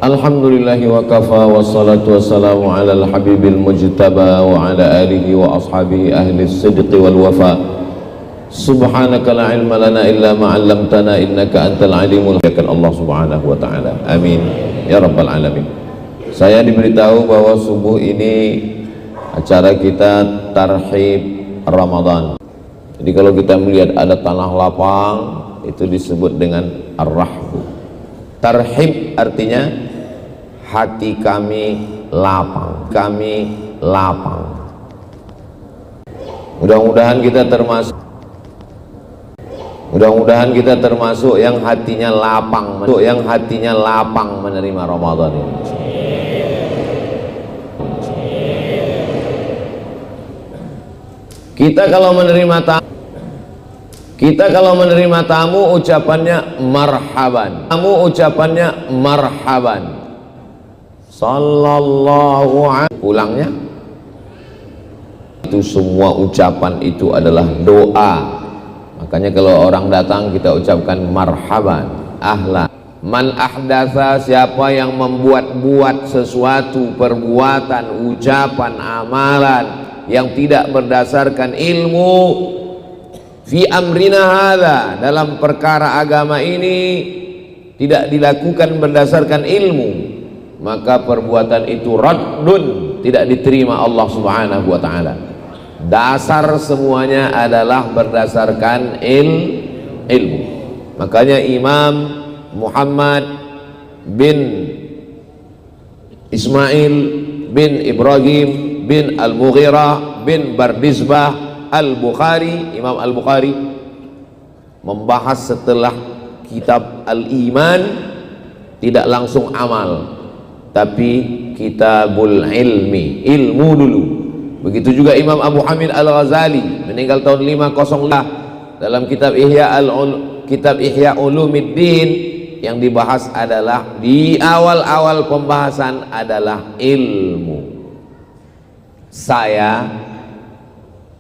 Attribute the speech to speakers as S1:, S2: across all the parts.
S1: Alhamdulillahi wa kafa wassalatu wassalamu ala al-habibil mujtaba wa ala alihi wa ashabihi ahli sidqi wal wafa. Subhanaka la ilma lana illa ma 'allamtana innaka antal alimul hakim. Allah subhanahu wa ta'ala, amin ya rabbal alamin. Saya diberitahu bahwa subuh ini acara kita tarhib Ramadan. Jadi kalau kita melihat ada tanah lapang, itu disebut dengan ar-rahbu. Tarhib artinya hati kami lapang, Mudah-mudahan kita termasuk yang hatinya lapang menerima Ramadan ini. Kita kalau menerima tamu ucapannya marhaban. Sallallahu alaihi, pulangnya itu semua ucapan itu adalah doa. Makanya kalau orang datang kita ucapkan marhaban, ahlan. Man ahdatsa, siapa yang membuat-buat sesuatu, perbuatan, ucapan, amalan yang tidak berdasarkan ilmu, fi amrina hadza, dalam perkara agama ini tidak dilakukan berdasarkan ilmu, maka perbuatan itu raddun, tidak diterima Allah subhanahu wa ta'ala. Dasar semuanya adalah berdasarkan ilmu. Makanya Imam Muhammad bin Ismail bin Ibrahim bin Al-Mughirah bin Bardizbah Al-Bukhari, Imam Al-Bukhari membahas setelah kitab Al-Iman tidak langsung amal, tapi kitabul ilmi, ilmu dulu. Begitu juga Imam Abu Hamid Al-Ghazali meninggal tahun 505, dalam kitab Ihya Ulumuddin yang dibahas adalah di awal-awal pembahasan adalah ilmu. Saya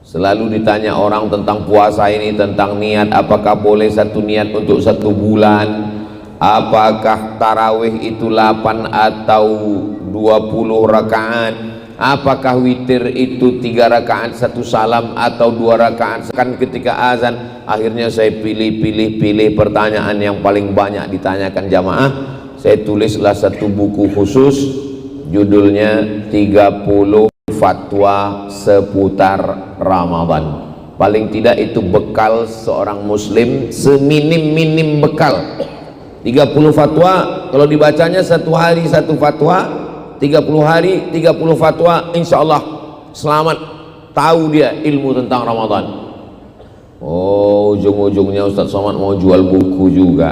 S1: selalu ditanya orang tentang puasa ini, tentang niat, apakah boleh satu niat untuk 1 bulan, apakah tarawih itu 8 atau 20 rakaat, apakah witir itu 3 rakaat 1 salam atau 2 rakaat. Kan ketika azan, akhirnya saya pilih pertanyaan yang paling banyak ditanyakan jamaah. Saya tulislah 1 buku khusus, judulnya 30 fatwa seputar Ramadan. Paling tidak itu bekal seorang muslim, seminim-minim bekal. 30 fatwa, kalau dibacanya 1 hari 1 fatwa, 30 hari 30 fatwa, insya Allah selamat, tahu dia ilmu tentang Ramadan. Oh, ujung-ujungnya Ustadz Somad mau jual buku juga,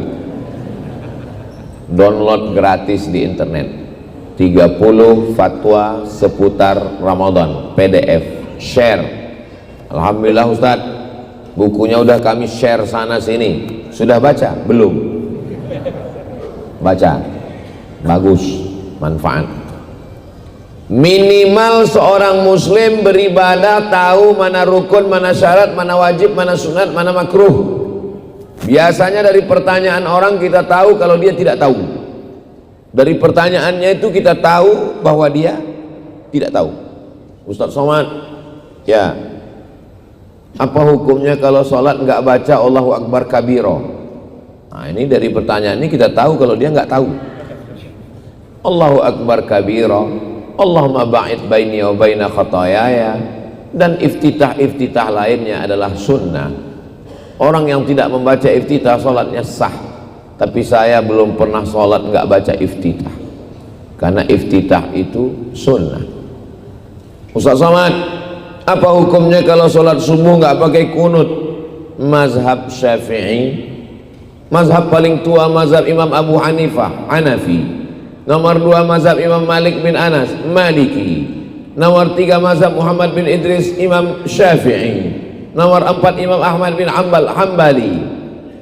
S1: download gratis di internet, 30 fatwa seputar Ramadan, PDF, share. Alhamdulillah Ustadz, bukunya udah kami share sana sini. Sudah baca? Belum? Baca, bagus, manfaat. Minimal seorang muslim beribadah tahu mana rukun, mana syarat, mana wajib, mana sunat, mana makruh. Biasanya dari pertanyaan orang kita tahu kalau dia tidak tahu. Dari pertanyaannya itu kita tahu bahwa dia tidak tahu. Ustadz Somad, ya, apa hukumnya kalau sholat nggak baca Allahu Akbar kabiro? Nah, ini dari pertanyaan ini kita tahu kalau dia nggak tahu. Allahu Akbar kabiro, Allahumma ba'id baini wa baina khatayaya, dan iftitah lainnya adalah sunnah. Orang yang tidak membaca iftitah sholatnya sah, tapi saya belum pernah sholat nggak baca iftitah, karena iftitah itu sunnah. Ustaz Somad, apa hukumnya kalau sholat subuh nggak pakai kunut? Mazhab Syafi'i, mazhab paling tua mazhab Imam Abu Hanifah, Hanafi. Nomor 2 mazhab Imam Malik bin Anas, Maliki. Nomor 3 mazhab Muhammad bin Idris, Imam Syafi'i. Nomor 4 Imam Ahmad bin Hanbal, Hambali.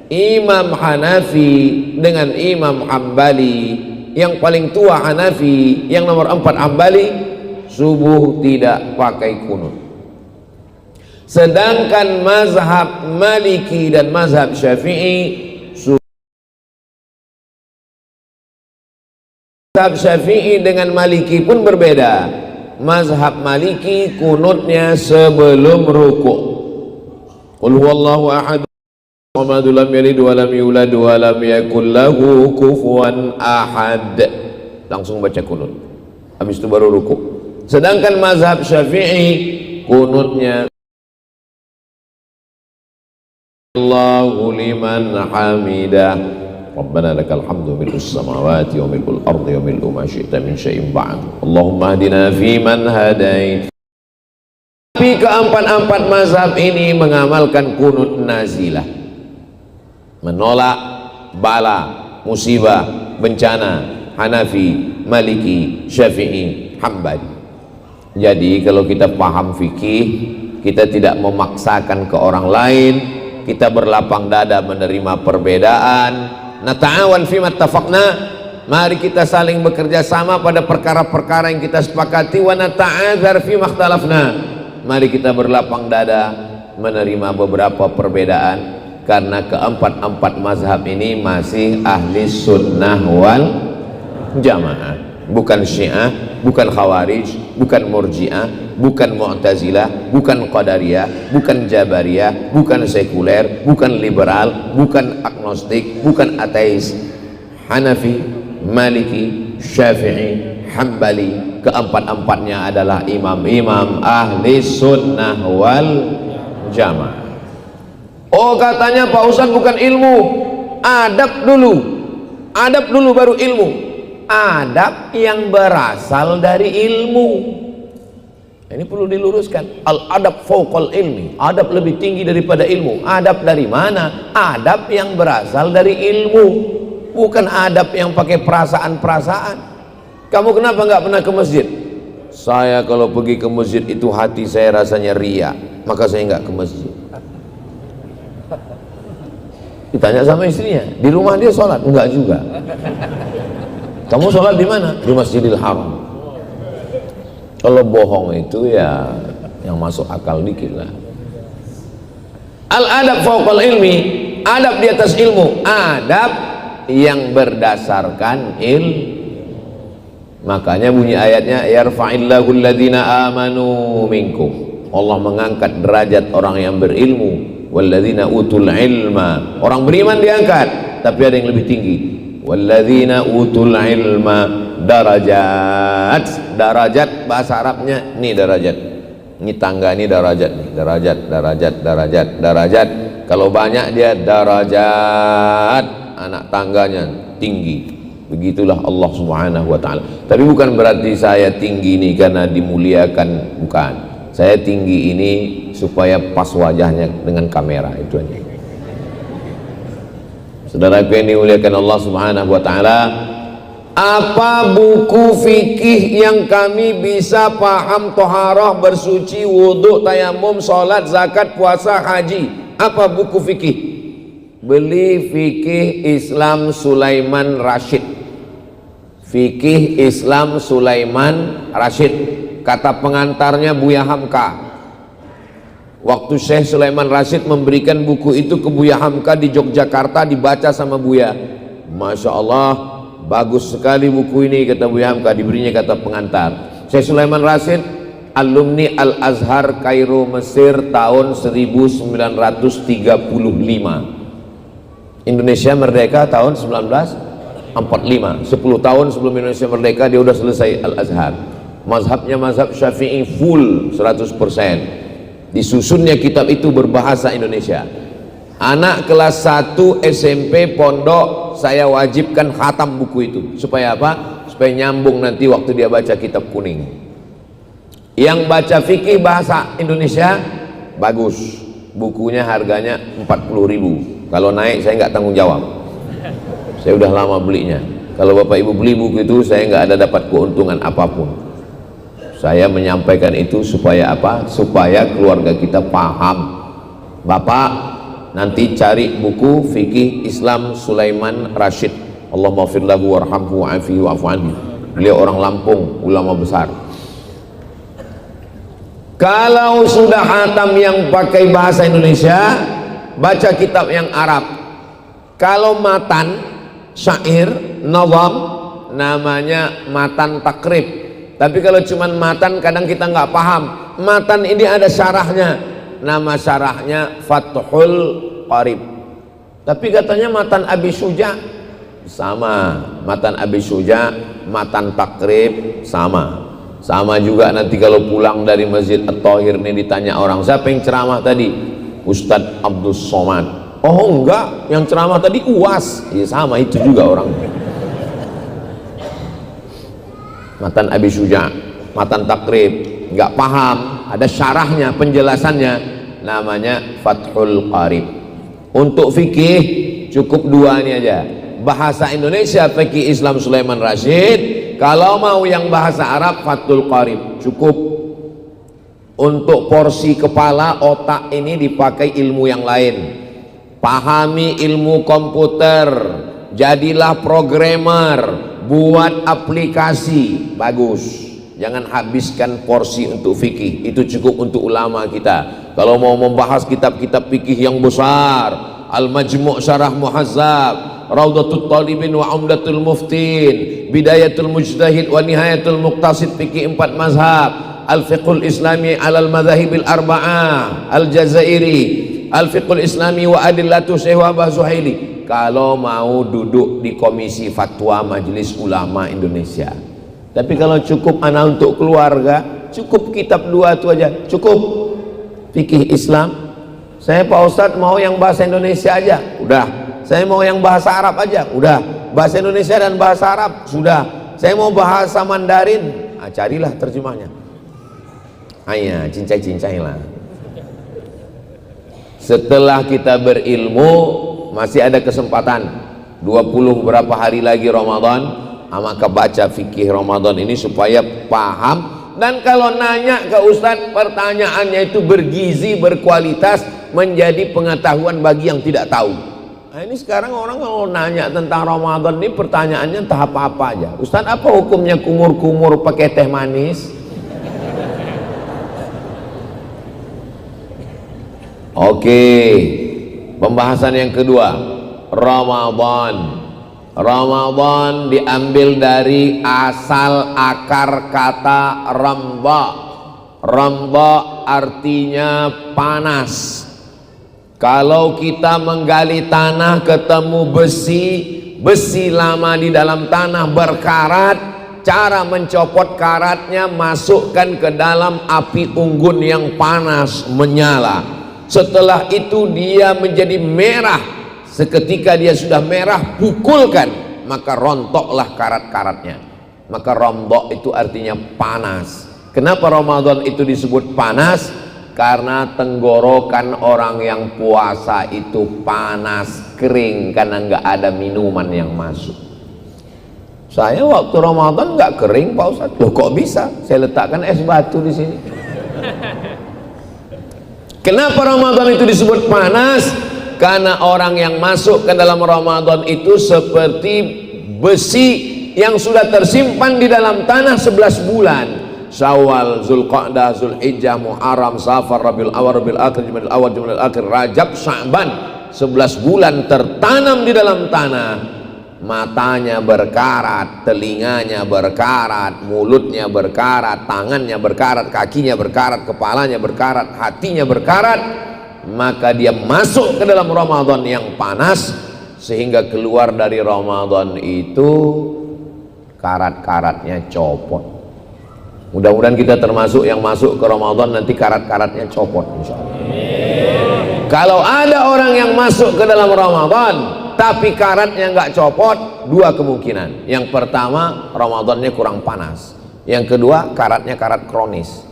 S1: Imam Hanafi dengan Imam Hambali, yang paling tua Hanafi, yang nomor 4 Hambali, subuh tidak pakai kunut. Sedangkan mazhab Maliki dan mazhab Syafi'i Mazhab Syafi'i dengan Maliki pun berbeda. Mazhab Maliki kunutnya sebelum rukuk. Qul huwallahu ahad, Allahu lam yalid wa lam yulad wa lam yakul lahu kufuwan ahad. Langsung baca kunut. Habis itu baru rukuk. Sedangkan mazhab Syafi'i kunutnya Allahu liman hamidah. Rabbana lakal hamdu mil'us samawati wa mil'ul ardi wa mil'u ma syi'ta min syai'in ba'd. Allahumma hdina fi man hadait. Tapi keempat-empat mazhab ini mengamalkan kunut nazilah, menolak bala, musibah, bencana. Hanafi, Maliki, Syafi'i, Hambali. Jadi kalau kita paham fikih, kita tidak memaksakan ke orang lain, kita berlapang dada menerima perbedaan. Nata'awan fima ittafaqna, mari kita saling bekerja sama pada perkara-perkara yang kita sepakati. Wa nata'adzar fima ikhtalafna, mari kita berlapang dada menerima beberapa perbedaan, karena keempat-empat mazhab ini masih ahli sunnah wal jamaah, bukan syiah, bukan khawarij, bukan murjiah, bukan mu'tazilah, bukan qadariyah, bukan jabariyah, bukan sekuler, bukan liberal, bukan agnostik, bukan ateis. Hanafi, Maliki, Syafi'i, Hambali, keempat-empatnya adalah imam-imam ahli sunnah wal jamaah. Oh, katanya Pak Ustadz bukan ilmu, adab dulu baru ilmu. Adab yang berasal dari ilmu. Ini perlu diluruskan. Al-adab fauqal ilmi, adab lebih tinggi daripada ilmu. Adab dari mana? Adab yang berasal dari ilmu, bukan adab yang pakai perasaan-perasaan. Kamu kenapa nggak pernah ke masjid? Saya kalau pergi ke masjid itu hati saya rasanya ria, maka saya nggak ke masjid. Ditanya sama istrinya, di rumah dia sholat? Enggak juga. Kamu sholat di mana? Di Masjidil Haram. Kalau bohong itu ya yang masuk akal dikit lah. Al-adab fauqal ilmi, adab di atas ilmu, adab yang berdasarkan Makanya bunyi ayatnya, yarfa'illahu alladhina amanu minkum. Allah mengangkat derajat orang yang berilmu. Walladzina utul ilma, orang beriman diangkat, tapi ada yang lebih tinggi. Walladzina utul ilma darajat. Darajat bahasa Arabnya ini darajat. Ini tangga, ini darajat, nih darajat. Kalau banyak dia darajat, anak tangganya tinggi. Begitulah Allah Subhanahu wa taala. Tapi bukan berarti saya tinggi ini karena dimuliakan, bukan. Saya tinggi ini supaya pas wajahnya dengan kamera, itu aja. Saudaraku yang dimuliakan Allah Subhanahu wa taala, apa buku fikih yang kami bisa paham toharah, bersuci, wudhu, tayamum, sholat, zakat, puasa, haji? Apa buku fikih? Beli Fikih Islam Sulaiman Rashid. Fikih Islam Sulaiman Rashid, kata pengantarnya Buya Hamka. Waktu Syekh Sulaiman Rashid memberikan buku itu ke Buya Hamka di Yogyakarta, dibaca sama Buya. Masya Allah, bagus sekali buku ini, kata Buya Hamka. Diberinya kata pengantar. Syekh Sulaiman Rashid alumni Al-Azhar Kairo Mesir tahun 1935. Indonesia merdeka tahun 1945. 10 tahun sebelum Indonesia merdeka dia sudah selesai Al-Azhar. Mazhabnya mazhab Syafi'i full 100%. Disusunnya kitab itu berbahasa Indonesia. Anak kelas 1 SMP pondok saya wajibkan khatam buku itu. Supaya apa? Supaya nyambung nanti waktu dia baca kitab kuning. Yang baca fikih bahasa Indonesia bagus, bukunya harganya 40.000. Kalau naik saya nggak tanggung jawab, saya udah lama belinya. Kalau bapak ibu beli buku itu saya nggak ada dapat keuntungan apapun. Saya menyampaikan itu supaya apa? Supaya keluarga kita paham. Bapak nanti cari buku Fikih Islam Sulaiman Rashid, Allahumma fir lahu warhamhu wa'afihi wa'fu anhu. Beliau orang Lampung, ulama besar. Kalau sudah khatam yang pakai bahasa Indonesia, baca kitab yang Arab. Kalau matan, syair, nazam, namanya matan takrib. Tapi kalau cuman matan kadang kita nggak paham. Matan ini ada syarahnya, nama syarahnya Fathul Qarib. Tapi katanya matan Abi Syuja sama, matan Abi Syuja, matan takrib sama juga. Nanti kalau pulang dari Masjid At-Thahir nih ditanya orang, siapa yang ceramah tadi? Ustadz Abdul Somad. Oh enggak, yang ceramah tadi UAS. Ya sama, itu juga orang. Matan Abi Syuja, matan takrib, nggak paham, ada syarahnya, penjelasannya, namanya Fathul Qarib. Untuk fikih cukup dua ini aja, bahasa Indonesia fikih Islam Sulaiman Rasyid. Kalau mau yang bahasa Arab Fathul Qarib cukup. Untuk porsi kepala otak ini dipakai ilmu yang lain. Pahami ilmu komputer, jadilah programmer, buat aplikasi, bagus. Jangan habiskan porsi untuk fikih, itu cukup untuk ulama kita. Kalau mau membahas kitab-kitab fikih yang besar, Al-Majmu' Syarah Muhazzab, Raudatul Talibin wa Umdatul Muftin, Bidayatul Mujtahid wa Nihayatul Muqtasid fikih 4 mazhab, Al-Fiqhul Islami alal Madhahibil Arba'ah Al-Jazairi, Al-Fiqhul Islami wa Adillatu Syekh Wahbah Zuhaili. Kalau mau duduk di komisi fatwa Majelis Ulama Indonesia. Tapi kalau cukup anak untuk keluarga, cukup kitab 2 itu aja, cukup fikih Islam. Saya Pak Ustadz mau yang bahasa Indonesia aja, udah. Saya mau yang bahasa Arab aja, udah. Bahasa Indonesia dan bahasa Arab, sudah. Saya mau bahasa Mandarin, carilah terjemahnya. Ayah, cincai-cincai lah. Setelah kita berilmu, masih ada kesempatan 20 berapa hari lagi Ramadan, maka baca fikih Ramadan ini supaya paham. Dan kalau nanya ke Ustadz, pertanyaannya itu bergizi, berkualitas, menjadi pengetahuan bagi yang tidak tahu. Nah, ini sekarang orang kalau nanya tentang Ramadan ini pertanyaannya entah apa-apa aja. Ustadz, apa hukumnya kumur-kumur pakai teh manis? Oke, pembahasan yang kedua, Ramadan diambil dari asal akar kata ramba. Ramba artinya panas. Kalau kita menggali tanah ketemu besi lama di dalam tanah berkarat, cara mencopot karatnya masukkan ke dalam api unggun yang panas menyala. Setelah itu dia menjadi merah. Seketika dia sudah merah, pukulkan, maka rontoklah karat-karatnya. Maka rombok itu artinya panas. Kenapa Ramadan itu disebut panas? Karena tenggorokan orang yang puasa itu panas, kering, karena nggak ada minuman yang masuk. Saya waktu Ramadan nggak kering Pak Ustadz. Loh kok bisa? Saya letakkan es batu di sini. Kenapa Ramadan itu disebut panas? Karena orang yang masuk ke dalam Ramadan itu seperti besi yang sudah tersimpan di dalam tanah 11 bulan. Syawal, Zulqa'dah, Zulhijjah, Muharram, Safar, Rabiul Awal, Rabiul Akhir, Jumadil Awal, Jumadil Akhir, Rajab, Sya'ban. 11 bulan tertanam di dalam tanah. Matanya berkarat, telinganya berkarat, mulutnya berkarat, tangannya berkarat, kakinya berkarat, kepalanya berkarat, hatinya berkarat. Maka dia masuk ke dalam Ramadan yang panas, sehingga keluar dari Ramadan itu karat-karatnya copot. Mudah-mudahan kita termasuk yang masuk ke Ramadan nanti karat-karatnya copot, insya Allah. Kalau ada orang yang masuk ke dalam Ramadan tapi karatnya nggak copot, 2 kemungkinan. Yang pertama, Ramadannya kurang panas. Yang kedua, karatnya karat kronis.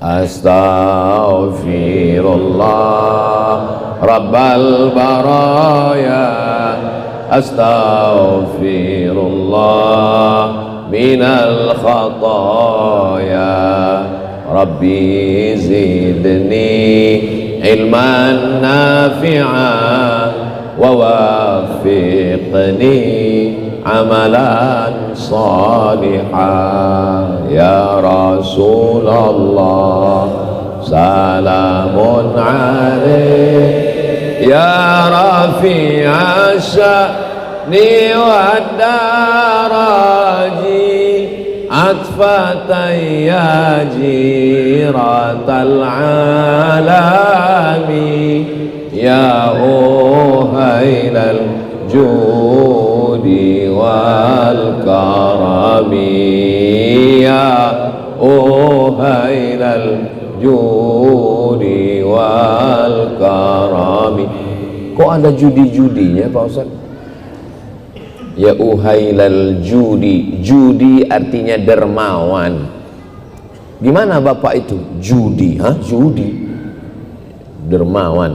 S1: Astaghfirullah Rabbal baraya, astaghfirullah minal khataya, Rabbi zidni ilman nafi'an wa wafiqni amalan salihah. Ya Rasulullah salamun alaik, ya rafi'asya ni wadaraji atfatan ya jiratal alami ya uhailal judi wal karami ya uhailal judi wal karami. Kok ada judi-judinya Pak Ustaz? Ya uhailal judi, judi artinya dermawan. Gimana Bapak itu? Judi, judi, dermawan,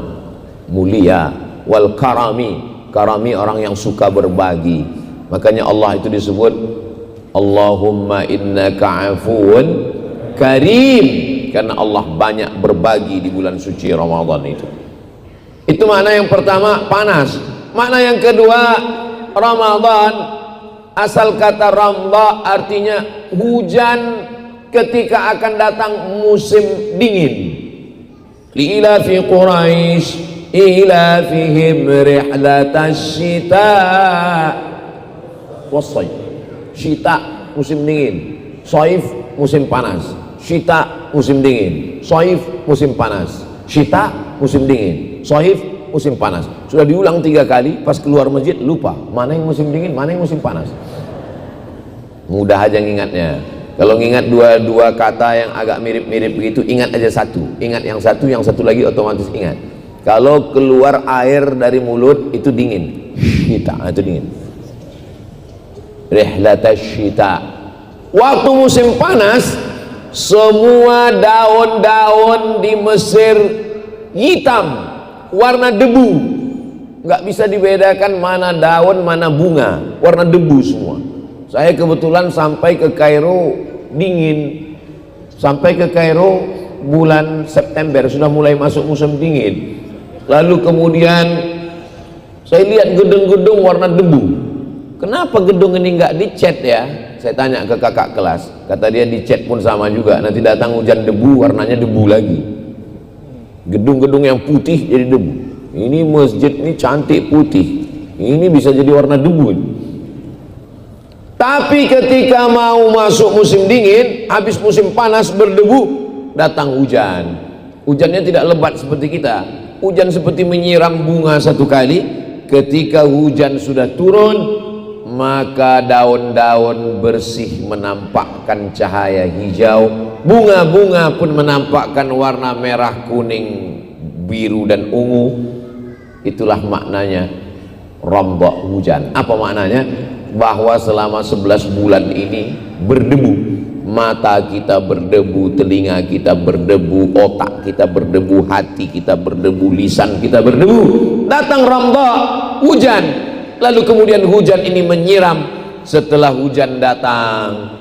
S1: mulia. Wal karami, karami orang yang suka berbagi. Makanya Allah itu disebut Allahumma innaka afuun karim, karena Allah banyak berbagi di bulan suci Ramadan itu. Itu makna yang pertama, panas. Makna yang kedua, Ramadan, asal kata ramda artinya hujan ketika akan datang musim dingin. Li'ilafi Quraisy ilafihim rihlatash shita was-shayf. Shita musim dingin, shaif musim panas. Shita musim dingin, shaif musim panas. Shita musim dingin, shaif musim panas. Sudah diulang 3 kali, pas keluar masjid lupa mana yang musim dingin, mana yang musim panas. Mudah aja ngingatnya. Kalau ngingat dua kata yang agak mirip-mirip begitu, ingat aja satu. Ingat yang satu lagi otomatis ingat. Kalau keluar air dari mulut itu dingin, shita, itu dingin. Rihlatash shita. Waktu musim panas, semua daun-daun di Mesir hitam, warna debu, nggak bisa dibedakan mana daun mana bunga, warna debu semua. Saya kebetulan sampai ke Kairo dingin, sampai ke Kairo bulan September, sudah mulai masuk musim dingin. Lalu kemudian saya lihat gedung-gedung warna debu. Kenapa gedung ini nggak dicat ya? Saya tanya ke kakak kelas, kata dia dicat pun sama juga, nanti datang hujan debu warnanya debu lagi. Gedung-gedung yang putih jadi debu. Ini masjid ini cantik putih, ini bisa jadi warna debu. Tapi ketika mau masuk musim dingin, habis musim panas berdebu, datang hujan. Hujannya tidak lebat seperti kita, hujan seperti menyiram bunga satu kali. Ketika hujan sudah turun, maka daun-daun bersih menampakkan cahaya hijau, bunga-bunga pun menampakkan warna merah, kuning, biru dan ungu. Itulah maknanya ramda, hujan. Apa maknanya? Bahwa selama 11 bulan ini berdebu, mata kita berdebu, telinga kita berdebu, otak kita berdebu, hati kita berdebu, lisan kita berdebu. Datang ramda, hujan. Lalu kemudian hujan ini menyiram. Setelah hujan datang,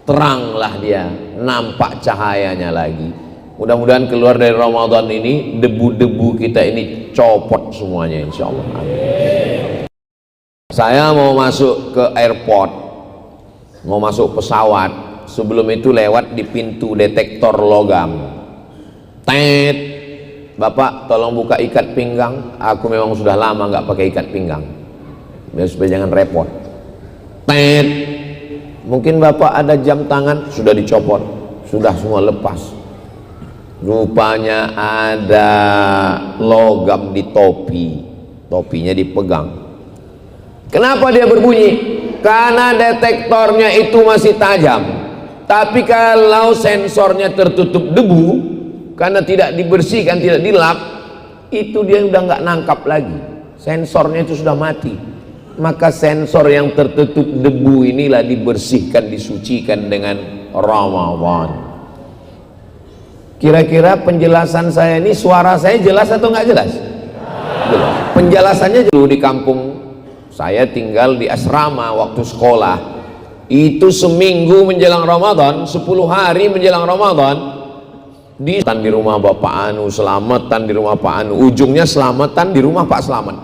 S1: teranglah dia, nampak cahayanya lagi. Mudah-mudahan keluar dari Ramadan ini debu-debu kita ini copot semuanya, insya Allah. Amin. Saya mau masuk ke airport, mau masuk pesawat, sebelum itu lewat di pintu detektor logam. Tet, Bapak tolong buka ikat pinggang. Aku memang sudah lama nggak pakai ikat pinggang, biar supaya jangan repot. Tet, mungkin Bapak ada jam tangan, sudah dicopot, sudah semua lepas. Rupanya ada logam di topi, topinya dipegang. Kenapa dia berbunyi? Karena detektornya itu masih tajam. Tapi kalau sensornya tertutup debu, karena tidak dibersihkan, tidak dilap, itu dia udah nggak nangkap lagi. Sensornya itu sudah mati. Maka sensor yang tertutup debu inilah dibersihkan, disucikan dengan Ramadan. Kira-kira penjelasan saya ini, suara saya jelas atau nggak jelas? Jelas. Penjelasannya dulu di kampung saya tinggal di asrama waktu sekolah. Itu seminggu menjelang Ramadan, 10 hari menjelang Ramadan, di rumah Bapak Anu, selamatan di rumah Pak Anu, ujungnya selamatan di rumah Pak Slamet.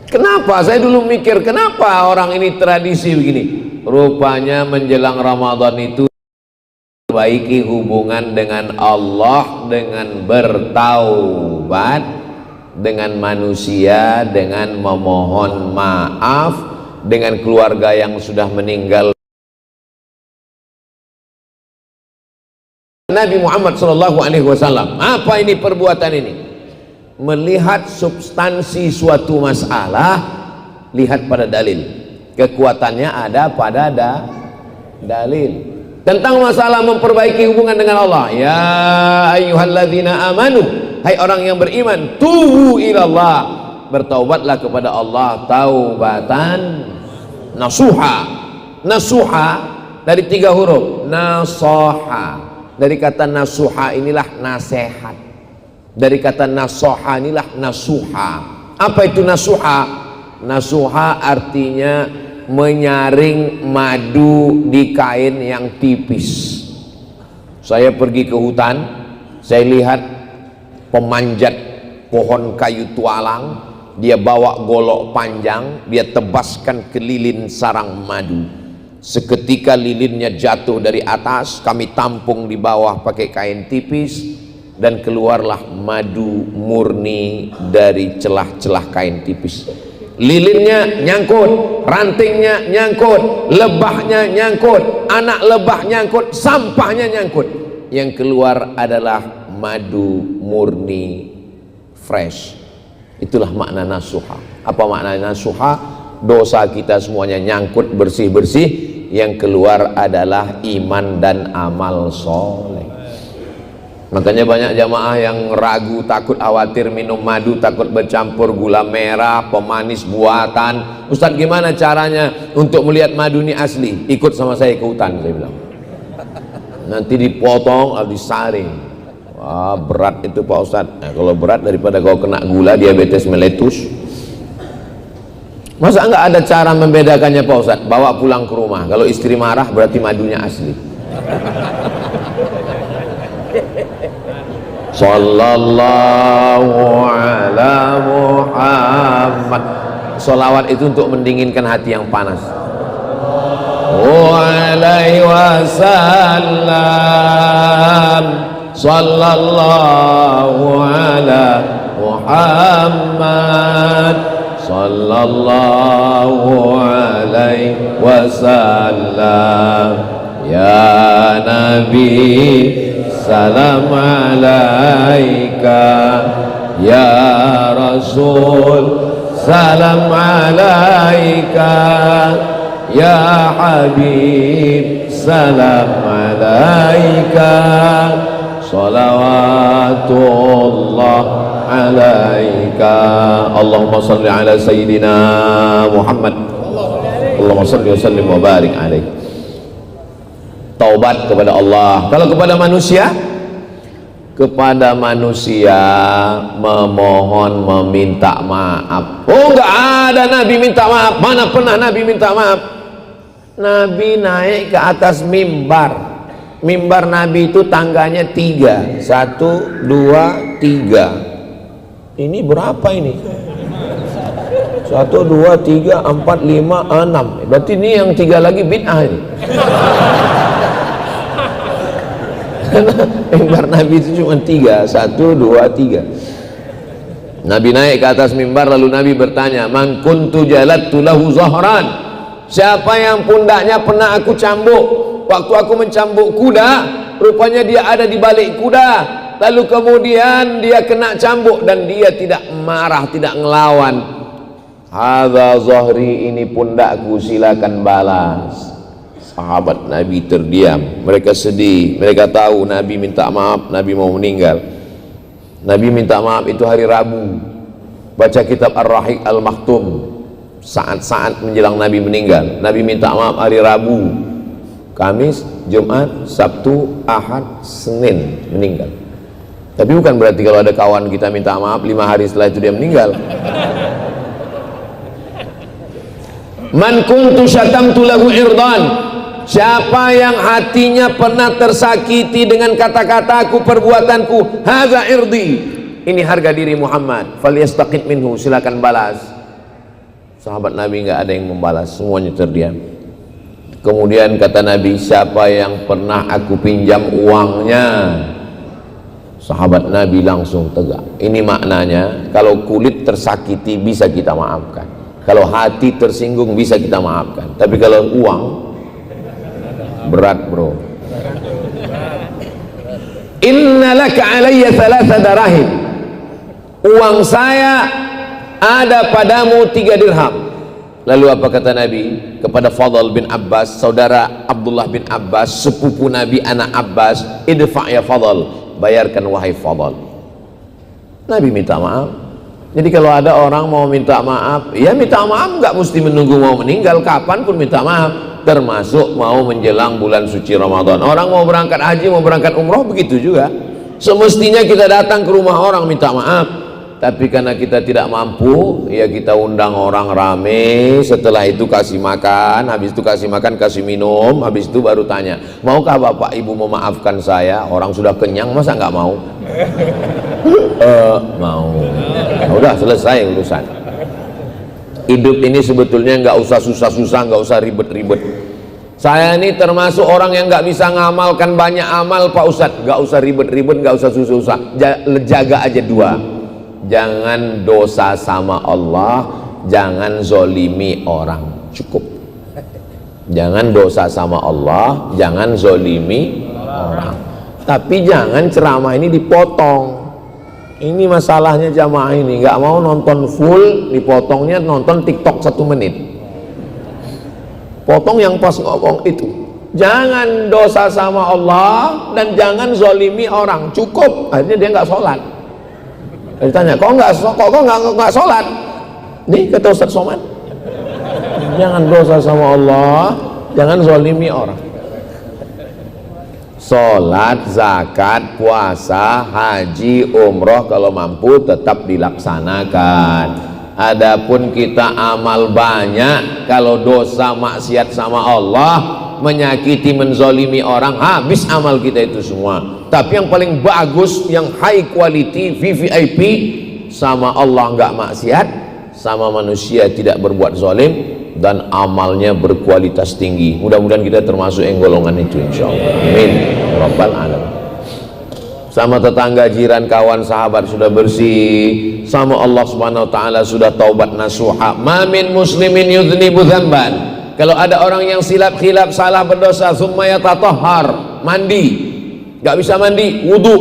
S1: Kenapa? Saya dulu mikir, kenapa orang ini tradisi begini? Rupanya menjelang Ramadan itu perbaiki hubungan dengan Allah dengan bertaubat dengan manusia, dengan memohon maaf, dengan keluarga yang sudah meninggal. Nabi Muhammad SAW, apa ini perbuatan ini? Melihat substansi suatu masalah, lihat pada dalil. Kekuatannya ada pada dalil. Tentang masalah memperbaiki hubungan dengan Allah, ya ayyuhalladzina amanu, hai orang yang beriman, tubu ilallah, bertaubatlah kepada Allah taubatan nasuha. Nasuha dari 3 huruf, nasoha. Dari kata nasuha inilah nasihat. Dari kata nasoha inilah nasuha. Apa itu nasuha? Nasuha artinya menyaring madu di kain yang tipis. Saya pergi ke hutan, saya lihat pemanjat pohon kayu tualang, dia bawa golok panjang, dia tebaskan ke lilin sarang madu. Seketika lilinnya jatuh dari atas, kami tampung di bawah pakai kain tipis, dan keluarlah madu murni dari celah-celah kain tipis. Lilinnya nyangkut, rantingnya nyangkut, lebahnya nyangkut, anak lebah nyangkut, sampahnya nyangkut. Yang keluar adalah madu murni fresh. Itulah makna nasuha. Apa makna nasuha? Dosa kita semuanya nyangkut bersih-bersih, yang keluar adalah iman dan amal soleh. Makanya banyak jamaah yang ragu, takut, khawatir minum madu, takut bercampur gula merah, pemanis buatan. Ustadz, gimana caranya untuk melihat madu ini asli? Ikut sama saya ke hutan, saya bilang. Nanti dipotong atau disaring. Wah, berat itu Pak Ustadz. Nah, kalau berat daripada kau kena gula, diabetes meletus. Masa enggak ada cara membedakannya Pak Ustadz? Bawa pulang ke rumah. Kalau istri marah berarti madunya asli. Sallallahu ala Muhammad. Salawat itu untuk mendinginkan hati yang panas. Alaihi wasallam. Sallallahu ala Muhammad. Sallallahu alaihi wasallam. Ya Nabi, salam alaika. Ya Rasul, salam alaika. Ya Habib, salam alaika. Salawatullah alaika. Allahumma salli ala Sayyidina Muhammad. Allahumma salli wa sallim wa barik alaih. Taubat kepada Allah. Kalau kepada manusia, memohon, meminta maaf. Oh, enggak ada Nabi minta maaf. Mana pernah Nabi minta maaf? Nabi naik ke atas mimbar. Mimbar Nabi itu tangganya 3. 1, 2, 3. Ini berapa ini? 1, 2, 3, 4, 5, 6. Berarti ini yang 3 lagi bid'ah ini. Mimbar Nabi itu cuma 3. 1, 2, 3. Nabi naik ke atas mimbar, lalu Nabi bertanya, man kuntu jalattu lahu zahran. Siapa yang pundaknya pernah aku cambuk waktu aku mencambuk kuda, rupanya dia ada di balik kuda, lalu kemudian dia kena cambuk dan dia tidak marah, tidak ngelawan. Hadza zahri, ini pundakku, silakan balas. Sahabat Nabi terdiam, mereka sedih, mereka tahu Nabi minta maaf, Nabi mau meninggal. Nabi minta maaf itu hari Rabu, baca kitab Ar-Rahiq Al-Maktum, saat-saat menjelang Nabi meninggal. Nabi minta maaf hari Rabu, Kamis, Jumat, Sabtu, Ahad, Senin meninggal. Tapi bukan berarti kalau ada kawan kita minta maaf 5 hari setelah itu dia meninggal. Man kuntu syatamtu lahu irdan. Siapa yang hatinya pernah tersakiti dengan kata-kataku, perbuatanku, hadza irdi, ini harga diri Muhammad, falyastaqid minhu, silakan balas. Sahabat Nabi nggak ada yang membalas, semuanya terdiam. Kemudian kata Nabi, siapa yang pernah aku pinjam uangnya, Sahabat Nabi langsung tegak. Ini maknanya, kalau kulit tersakiti bisa kita maafkan, kalau hati tersinggung bisa kita maafkan, tapi kalau uang berat bro. Innalaka alayya thalatha darahim, uang saya ada padamu 3 dirham. Lalu apa kata Nabi kepada Fadl bin Abbas, saudara Abdullah bin Abbas, sepupu Nabi anak Abbas, idfa' ya Fadl, bayarkan wahai Fadl. Nabi minta maaf. Jadi kalau ada orang mau minta maaf, ya minta maaf, nggak mesti menunggu mau meninggal, kapan pun minta maaf, termasuk mau menjelang bulan suci Ramadan. Orang mau berangkat haji, mau berangkat umroh, begitu juga. Semestinya kita datang ke rumah orang minta maaf. Tapi karena kita tidak mampu, ya kita undang orang rame, setelah itu kasih makan, habis itu kasih makan, kasih minum, habis itu baru tanya, maukah bapak ibu memaafkan saya? Orang sudah kenyang, masa nggak mau? Mau. Nah, udah selesai urusan. Hidup ini sebetulnya nggak usah susah-susah, nggak usah ribet-ribet. Saya ini termasuk orang yang nggak bisa ngamalkan banyak amal Pak Ustadz. Nggak usah ribet-ribet, nggak usah susah-susah, jaga aja 2. Jangan dosa sama Allah, jangan zolimi orang, cukup. Jangan dosa sama Allah, jangan zolimi orang. Tapi jangan ceramah ini dipotong. Ini masalahnya jamaah ini, nggak mau nonton full, dipotongnya nonton TikTok 1 menit. Potong yang pas ngomong itu. Jangan dosa sama Allah dan jangan zolimi orang, cukup. Akhirnya dia nggak sholat. Ditanya, kok nggak sholat? Nih kata Ustaz Somad, jangan dosa sama Allah, jangan zolimi orang. Sholat, zakat, puasa, haji, umroh kalau mampu tetap dilaksanakan. Adapun kita amal banyak, kalau dosa maksiat sama Allah, menyakiti, menzolimi orang, habis amal kita itu semua. Tapi yang paling bagus, yang high quality, VVIP, sama Allah nggak maksiat, sama manusia tidak berbuat zalim, dan amalnya berkualitas tinggi. Mudah-mudahan kita termasuk yang golongan itu, insyaallah. Amin rabbal alamin. Sama tetangga, jiran, kawan, sahabat sudah bersih, sama Allah subhanahu wa ta'ala sudah taubat nasuha. Ma min muslimin yudhnibu dzamban, kalau ada orang yang silap khilaf, salah, berdosa, summa yatatahhar, mandi, nggak bisa mandi, wudu,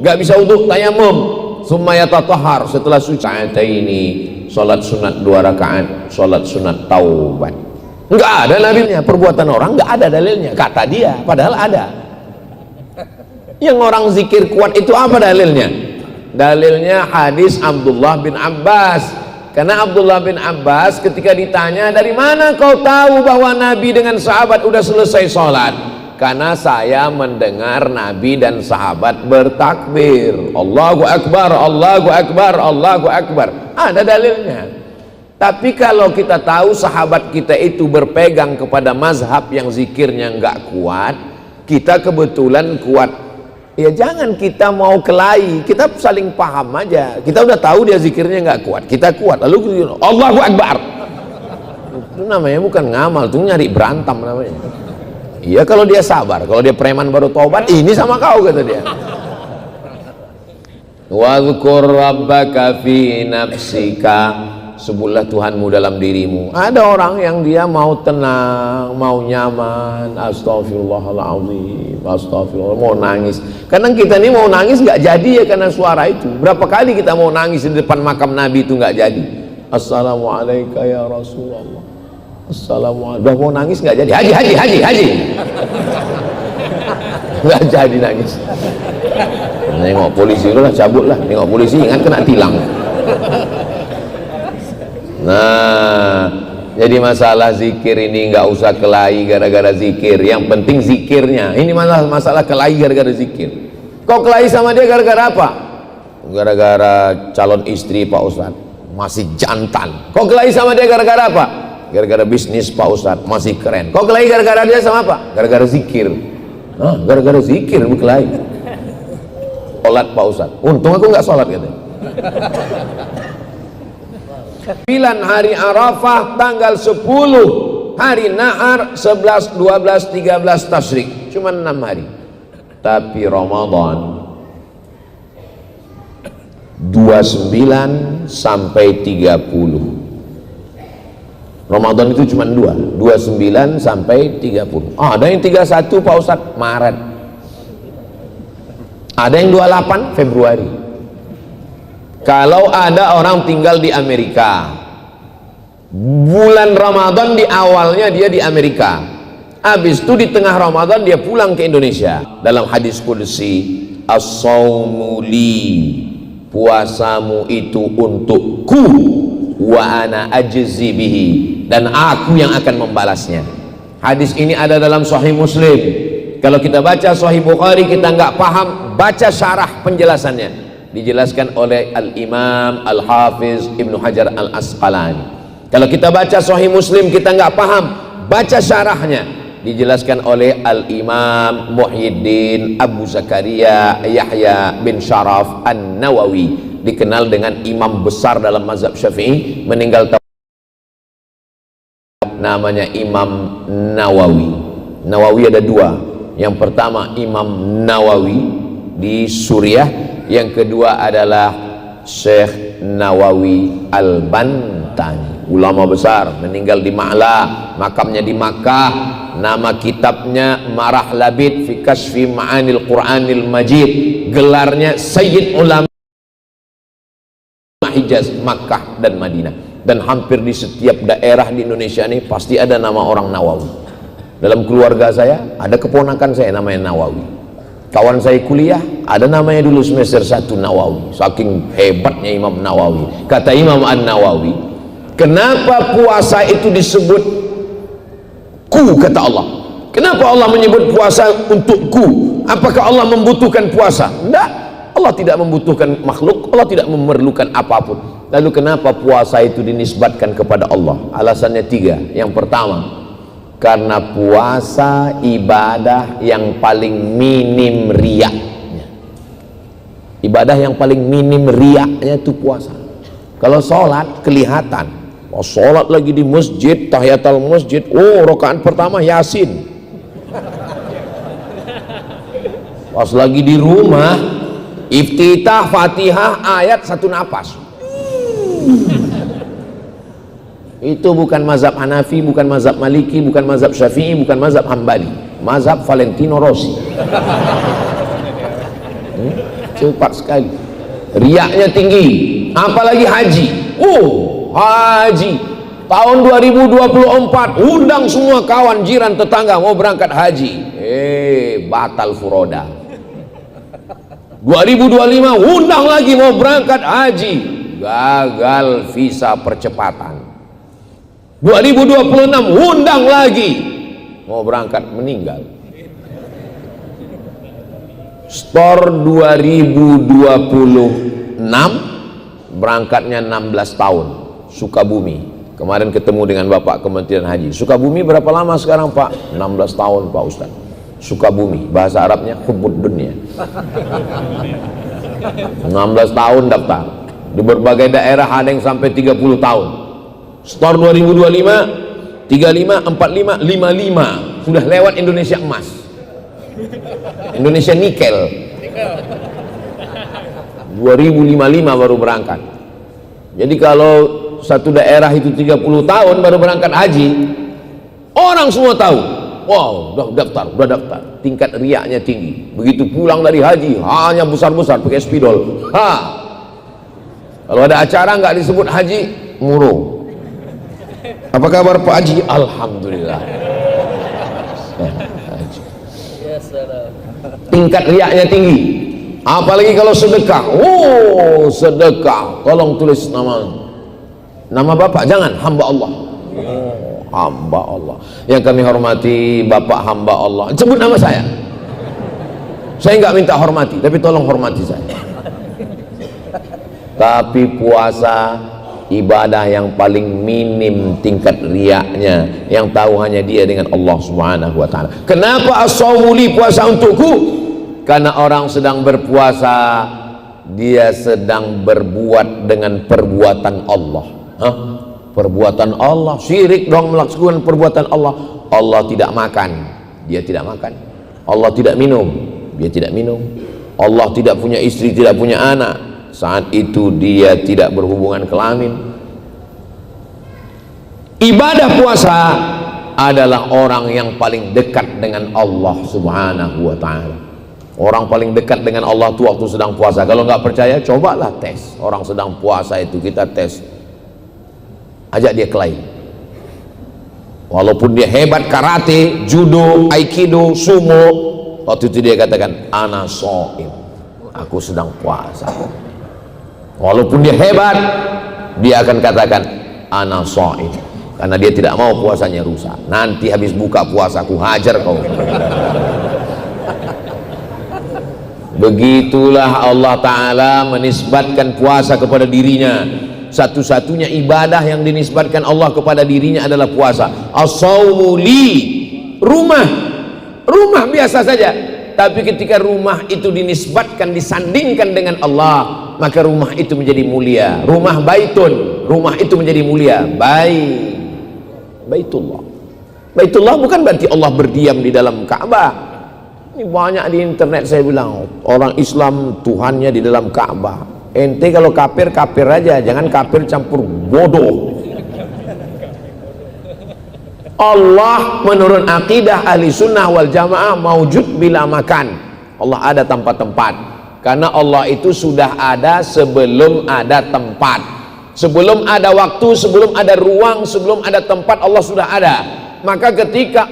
S1: nggak bisa wudu, tayamum, summa yatatahhar, setelah suci ini sholat sunat 2 rakaat, sholat sunat taubat. Nggak ada dalilnya, perbuatan orang nggak ada dalilnya, kata dia, padahal ada. Yang orang zikir kuat itu apa dalilnya? Dalilnya hadis Abdullah bin Abbas. Karena Abdullah bin Abbas ketika ditanya, dari mana kau tahu bahwa Nabi dengan sahabat udah selesai sholat? Karena saya mendengar Nabi dan sahabat bertakbir, Allahu Akbar, Allahu Akbar, Allahu Akbar. Ada dalilnya. Tapi kalau kita tahu sahabat kita itu berpegang kepada mazhab yang zikirnya nggak kuat, kita kebetulan kuat, ya jangan kita mau kelahi, kita saling paham aja. Kita udah tahu dia zikirnya nggak kuat, kita kuat, lalu Allahu Akbar. Itu namanya bukan ngamal, itu nyari berantem namanya. Iya kalau dia sabar, kalau dia preman baru taubat, ini sama kau kata dia. Wadhkur rabbaka fi nafsika, sebutlah Tuhanmu dalam dirimu. Ada orang yang dia mau tenang, mau nyaman, astagfirullahaladzim, astagfirullah, mau nangis. Kadang kita ini mau nangis nggak jadi ya karena suara itu. Berapa kali kita mau nangis di depan makam Nabi itu nggak jadi. Assalamualaikum ya Rasulullah. Assalamualaikum. Udah mau nangis nggak jadi. Haji. Nggak jadi nangis. Nengok polisi dulu lah, cabut lah. Nengok polisi ingat kena tilang. Nah, jadi masalah zikir ini nggak usah kelahi gara-gara zikir. Yang penting zikirnya. Ini masalah kelahi gara-gara zikir. Kau kelahi sama dia gara-gara apa? Gara-gara calon istri Pak Ustadz, masih jantan. Kau kelahi sama dia gara-gara apa? Gara-gara bisnis Pak Ustadz, masih keren. Kau kelahi gara-gara dia sama apa? Gara-gara zikir. Nah, gara-gara zikir berkelahi. Sholat Pak Ustadz, untung aku nggak sholat katanya. 9 hari Arafah, tanggal 10 hari Nahar, 11, 12, 13 Tasyrik, cuma 6 hari. Tapi Ramadan 29 sampai 30. Ramadan itu cuma 29 sampai 30. Ada yang 31 Pak Ustadz, Maret. Ada yang 28 Februari. Kalau ada orang tinggal di Amerika, bulan Ramadan di awalnya dia di Amerika, habis itu di tengah Ramadan dia pulang ke Indonesia. Dalam hadis qudsi, as-shaumu li, puasamu itu untukku, wa ana ajzi bihi, dan aku yang akan membalasnya. Hadis ini ada dalam Sahih Muslim. Kalau kita baca Sahih Bukhari kita nggak paham, baca syarah penjelasannya, dijelaskan oleh Al-Imam Al-Hafiz Ibnu Hajar Al-Asqalani. Kalau kita baca Sahih Muslim kita nggak paham, baca syarahnya, dijelaskan oleh Al-Imam Muhyiddin Abu Zakaria Yahya bin Sharaf An-Nawawi, dikenal dengan imam besar dalam mazhab Syafi'i, meninggal tahun, namanya Imam Nawawi. Nawawi ada dua. Yang pertama Imam Nawawi di Suriah, yang kedua adalah Syekh Nawawi Al-Bantani, ulama besar, meninggal di Ma'la, makamnya di Makkah. Nama kitabnya Marah Labid fi Kashfi Ma'anil Qur'anil Majid, gelarnya Sayyid Ulama Hijaz, Makkah dan Madinah. Dan hampir di setiap daerah di Indonesia ini pasti ada nama orang Nawawi. Dalam keluarga saya ada keponakan saya namanya Nawawi. Kawan saya kuliah ada namanya dulu semester 1 Nawawi. Saking hebatnya Imam Nawawi. Kata Imam An-Nawawi, kenapa puasa itu disebut ku, kata Allah? Kenapa Allah menyebut puasa untuk ku? Apakah Allah membutuhkan puasa? Tidak. Allah tidak membutuhkan makhluk, Allah tidak memerlukan apapun. Lalu kenapa puasa itu dinisbatkan kepada Allah? Alasannya 3. Yang pertama, karena puasa ibadah yang paling minim riaknya. Ibadah yang paling minim riaknya itu puasa. Kalau sholat kelihatan, oh, sholat lagi di masjid, tahiyatul masjid, oh rakaat pertama Yasin. Pas lagi di rumah, iftitah Fatihah ayat 1 napas. Itu bukan mazhab Hanafi, bukan mazhab Maliki, bukan mazhab Syafi'i, bukan mazhab Hambali, mazhab Valentino Rossi. Cepat sekali, riaknya tinggi. Apalagi haji. Haji tahun 2024 undang semua kawan, jiran, tetangga mau berangkat haji, batal furoda. 2025 undang lagi mau berangkat haji, gagal visa percepatan. 2026 undang lagi mau berangkat, meninggal. Store 2026 berangkatnya 16 tahun, Sukabumi. Kemarin ketemu dengan Bapak Kementerian Haji. Sukabumi berapa lama sekarang Pak? 16 tahun Pak Ustaz. Sukabumi, bahasa Arabnya hubbud dunya. 16 tahun daftar. Di berbagai daerah ada yang sampai 30 tahun. Store 2025, 35, 45, 55 sudah lewat Indonesia emas, Indonesia nikel. 2055 baru berangkat. Jadi kalau satu daerah itu 30 tahun baru berangkat haji, orang semua tahu, wow, udah daftar. Tingkat riaknya tinggi. Begitu pulang dari haji hanya besar-besar pakai spidol. Kalau ada acara nggak disebut haji, murung. Apa kabar Pak Haji? Alhamdulillah. Tingkat riaknya tinggi. Apalagi kalau sedekah. Sedekah. Tolong tulis nama Bapak, jangan hamba Allah. Hamba Allah. Yang kami hormati Bapak hamba Allah. Sebut nama saya. Saya nggak minta hormati, tapi tolong hormati saya. Tapi puasa ibadah yang paling minim tingkat riaknya, yang tahu hanya dia dengan Allah Subhanahu wa ta'ala. Kenapa as-shaumu li, puasa untukku? Karena orang sedang berpuasa, dia sedang berbuat dengan perbuatan Allah. Perbuatan Allah, syirik dong melakukan perbuatan Allah. Allah tidak makan, dia tidak makan. Allah tidak minum, dia tidak minum. Allah tidak punya istri, tidak punya anak, saat itu dia tidak berhubungan kelamin. Ibadah puasa adalah orang yang paling dekat dengan Allah Subhanahu wa ta'ala. Orang paling dekat dengan Allah itu waktu sedang puasa. Kalau nggak percaya, cobalah tes. Orang sedang puasa itu kita tes, ajak dia kelahi. Walaupun dia hebat karate, judo, aikido, sumo, waktu itu dia katakan ana shaim, aku sedang puasa. Walaupun dia hebat, dia akan katakan ana shaim, karena dia tidak mau puasanya rusak. Nanti habis buka puasa aku hajar kau. Begitulah Allah Ta'ala menisbatkan puasa kepada dirinya. Satu-satunya ibadah yang dinisbatkan Allah kepada dirinya adalah puasa. As-shaumu li, rumah biasa saja, tapi ketika rumah itu dinisbatkan, disandingkan dengan Allah, maka rumah itu menjadi mulia. Rumah baitun, rumah itu menjadi mulia. Baitullah bukan berarti Allah berdiam di dalam Ka'bah. Ini banyak di internet saya bilang, orang Islam Tuhannya di dalam Ka'bah. Ente kalau kafir aja, jangan kafir campur bodoh. Allah menurut akidah ahli sunnah wal jamaah maujud bila makan. Allah ada tanpa tempat, karena Allah itu sudah ada sebelum ada tempat. Sebelum ada waktu, sebelum ada ruang, sebelum ada tempat, Allah sudah ada. Maka ketika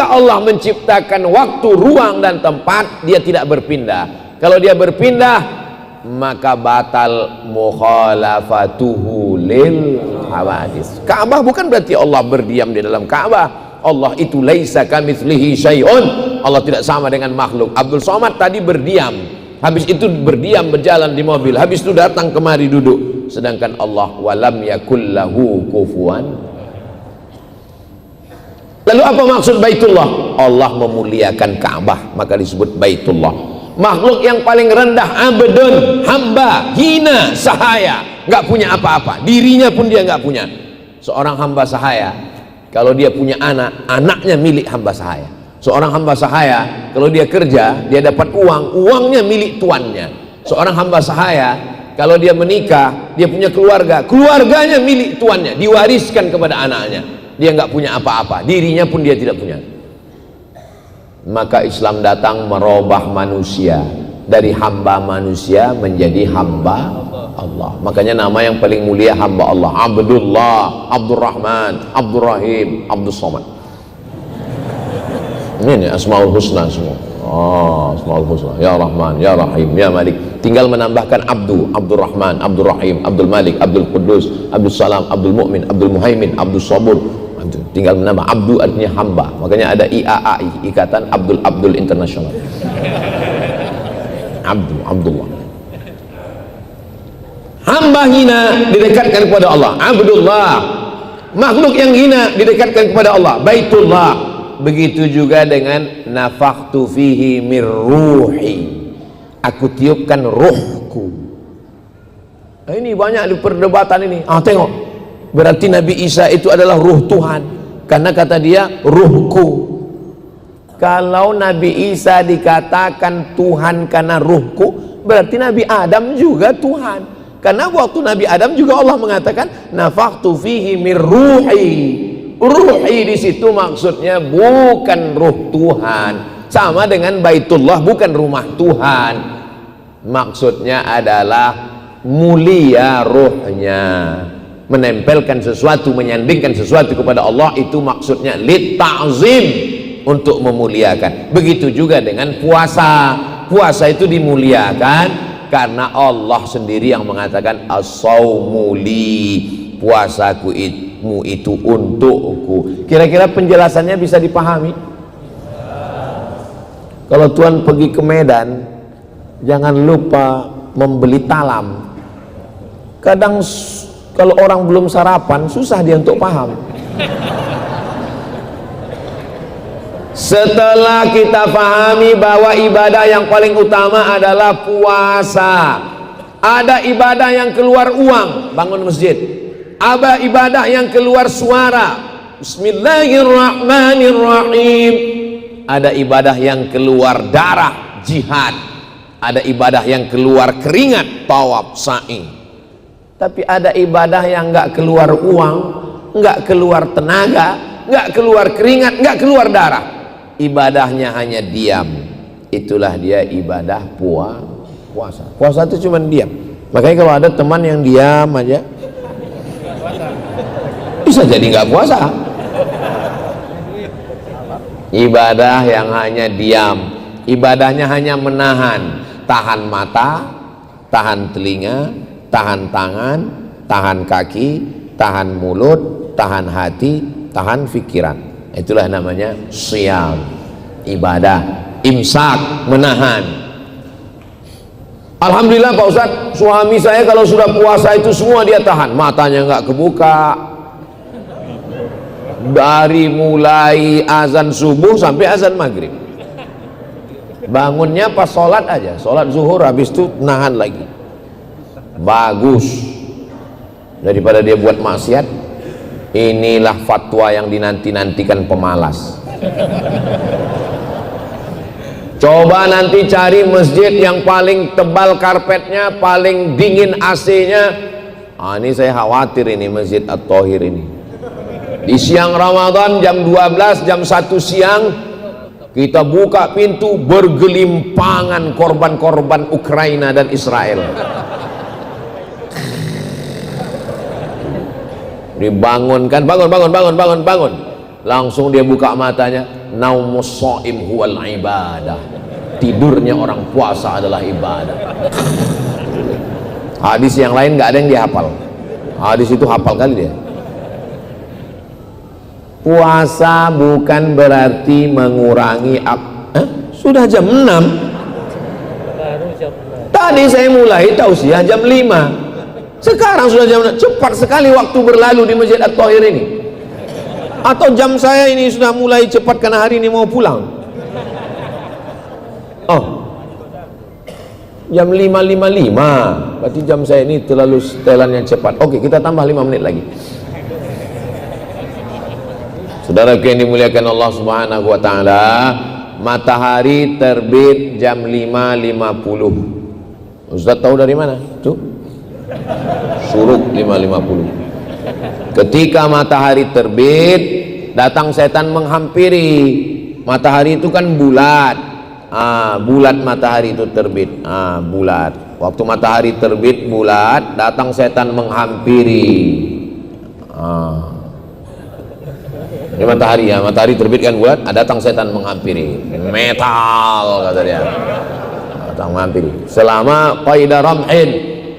S1: Allah menciptakan waktu, ruang dan tempat, dia tidak berpindah. Kalau dia berpindah, maka batal mukhalafatuhu lil hawadis. Ka'bah bukan berarti Allah berdiam di dalam Ka'bah. Allah itu laisa kamitslihi syai'un. Allah tidak sama dengan makhluk. Abdul Somad tadi berdiam, habis itu berdiam berjalan di mobil, habis itu datang kemari duduk. Sedangkan Allah walam yakul lahu kufuwan. Lalu apa maksud Baitullah? Allah memuliakan Ka'bah, maka disebut Baitullah. Makhluk yang paling rendah, abdun, hamba, hina, sahaya, nggak punya apa-apa, dirinya pun dia nggak punya. Seorang hamba sahaya, kalau dia punya anak, anaknya milik hamba sahaya. Seorang hamba sahaya, kalau dia kerja, dia dapat uang, uangnya milik tuannya. Seorang hamba sahaya, kalau dia menikah, dia punya keluarga, keluarganya milik tuannya, diwariskan kepada anaknya. Dia nggak punya apa-apa, dirinya pun dia tidak punya. Maka Islam datang merubah manusia dari hamba manusia menjadi hamba Allah. Makanya nama yang paling mulia hamba Allah, Abdullah, Abdurrahman, Abdurrahim, Abdus Somad. Ini Asmaul Husna semua. Asmaul Husna, ya Rahman, ya Rahim, ya Malik. Tinggal menambahkan Abdu, Abdurrahman, Abdurrahim, Abdul Malik, Abdul Qudus, Abdul Salam, Abdul Mu'min, Abdul Muhaimin, Abdul Sabur. Tinggal menambah. Abdu artinya hamba, makanya ada IAAI, Ikatan Abdul Internasional. Abdullah. Hamba hina didekatkan kepada Allah, Abdullah. Makhluk yang hina didekatkan kepada Allah, Baitullah. Begitu juga dengan nafakhtu fihi mir ruhi, aku tiupkan ruhku. Nah, ini banyak di perdebatan ini. Tengok, berarti Nabi Isa itu adalah ruh Tuhan, karena kata dia ruhku. Kalau Nabi Isa dikatakan Tuhan karena ruhku, berarti Nabi Adam juga Tuhan, karena waktu Nabi Adam juga Allah mengatakan nafakhtu fihi mir ruhi. Ruhi di situ maksudnya bukan ruh Tuhan, sama dengan Baitullah bukan rumah Tuhan, maksudnya adalah mulia ruhnya. Menempelkan sesuatu, menyandingkan sesuatu kepada Allah, itu maksudnya lit ta'zim, untuk memuliakan. Begitu juga dengan puasa. Puasa itu dimuliakan karena Allah sendiri yang mengatakan as-shaumu li, puasaku itu untukku. Kira-kira penjelasannya bisa dipahami? Kalau Tuhan pergi ke Medan, jangan lupa membeli talam. Kadang kalau orang belum sarapan, susah dia untuk paham. Setelah kita pahami bahwa ibadah yang paling utama adalah puasa, ada ibadah yang keluar uang, bangun masjid. Ada ibadah yang keluar suara, Bismillahirrahmanirrahim. Ada ibadah yang keluar darah, jihad. Ada ibadah yang keluar keringat, tawaf, sa'i. Tapi ada ibadah yang nggak keluar uang, nggak keluar tenaga, nggak keluar keringat, nggak keluar darah. Ibadahnya hanya diam. Itulah dia ibadah puasa. Puasa itu cuma diam. Makanya kalau ada teman yang diam aja, bisa jadi nggak puasa. Ibadah yang hanya diam, ibadahnya hanya menahan, tahan mata, tahan telinga, tahan tangan, tahan kaki, tahan mulut, tahan hati, tahan pikiran. Itulah namanya syam, ibadah, imsak, menahan. Alhamdulillah Pak Ustadz, suami saya kalau sudah puasa itu semua dia tahan, matanya nggak kebuka dari mulai azan subuh sampai azan maghrib. Bangunnya pas sholat aja, sholat zuhur, habis itu nahan lagi. Bagus daripada dia buat maksiat. Inilah fatwa yang dinanti-nantikan pemalas. Coba nanti cari masjid yang paling tebal karpetnya, paling dingin AC-nya. Ini saya khawatir ini Masjid At-Thohir ini. Di siang Ramadan jam 12, jam 1 siang kita buka pintu, bergelimpangan korban-korban Ukraina dan Israel. Dibangunkan, bangun. Langsung dia buka matanya, naumus shaim huwal ibadah. Tidurnya orang puasa adalah ibadah. Hadis yang lain nggak ada yang dihafal. Hadis itu hafal kali dia. Puasa bukan berarti mengurangi sudah jam 6. Tadi saya mulai tausiah jam 5. Sekarang sudah jam 6. Cepat sekali waktu berlalu di Masjid At-Thohir ini. Atau jam saya ini sudah mulai cepat karena hari ini mau pulang. Oh, jam 5.55. Berarti jam saya ini terlalu setelan yang cepat. Oke, kita tambah 5 menit lagi. Saudara yang dimuliakan Allah Subhanahu wa taala, matahari terbit jam 5.50. Ustaz tahu dari mana? Tuh. Syuruk 5.50. Ketika matahari terbit, datang setan menghampiri. Matahari itu kan bulat. Bulat matahari itu terbit. Bulat. Waktu matahari terbit bulat, datang setan menghampiri. Ini matahari ya, matahari terbit kan bulat, datang setan menghampiri. Metal kata dia. Datang menghampiri. Selama qaida ramhin,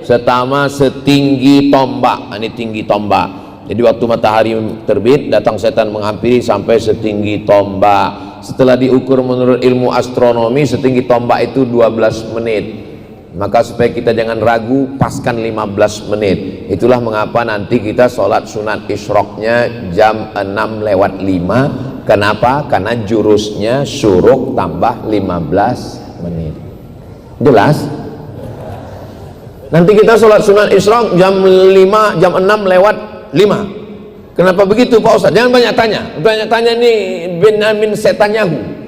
S1: selama setinggi tombak. Ini tinggi tombak. Jadi waktu matahari terbit, datang setan menghampiri sampai setinggi tombak. Setelah diukur menurut ilmu astronomi, setinggi tombak itu 12 menit. Maka supaya kita jangan ragu, paskan 15 menit. Itulah mengapa nanti kita sholat sunat isyroknya jam 6:05. Kenapa? Karena jurusnya syuruk tambah 15 menit. Jelas? Nanti kita sholat sunat isyrok jam 5, jam 6:05. Kenapa begitu Pak Ustaz? Jangan banyak tanya. Banyak tanya nih Benyamin Setanyahu.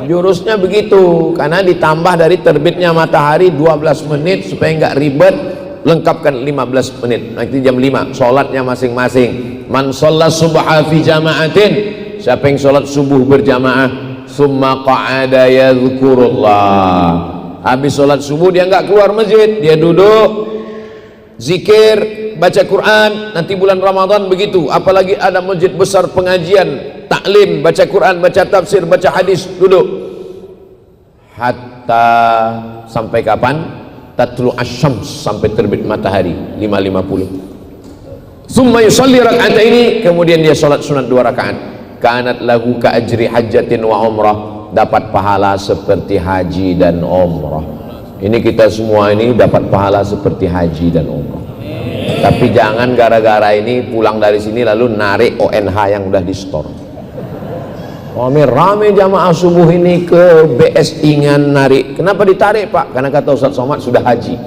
S1: Jurusnya begitu, karena ditambah dari terbitnya matahari 12 menit supaya nggak ribet, lengkapkan 15 menit. Nanti jam 5 sholatnya masing-masing. Man sholat subha fi jama'atin, siapa yang sholat subuh berjamaah, summa qa'ada yadhkurullah, habis sholat subuh dia nggak keluar masjid, dia duduk zikir, baca Quran. Nanti bulan Ramadan begitu, apalagi ada masjid besar pengajian, taklim, baca Quran, baca tafsir, baca hadis, duduk hatta sampai kapan? Tatlu asyams, sampai terbit matahari 5.50. Summa yusalli raka'ataini, kemudian dia salat sunat 2 rakaat. Kanat lahu ka ajri hajjatin wa umrah, dapat pahala seperti haji dan umrah. Ini kita semua ini dapat pahala seperti haji dan umrah. Tapi jangan gara-gara ini pulang dari sini lalu narik ONH yang udah di store. Rame jamaah subuh ini ke BSI ngan narik. Kenapa ditarik Pak? Karena kata Ustaz Somad sudah haji.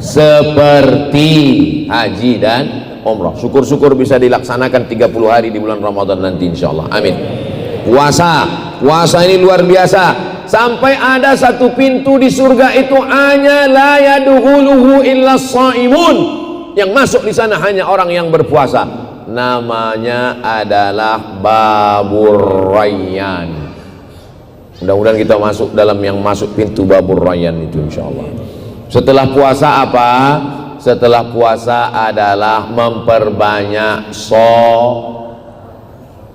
S1: Seperti haji dan umrah. Syukur-syukur bisa dilaksanakan 30 hari di bulan Ramadan nanti insyaallah. Amin. Puasa ini luar biasa. sampai ada satu pintu di surga itu hanya la yadkhuluhu illa shaimun, yang masuk di sana hanya orang yang berpuasa. Namanya adalah Babur Rayyan. Mudah-mudahan kita masuk dalam yang masuk pintu Babur Rayyan itu insyaallah. Setelah puasa apa? Setelah puasa adalah memperbanyak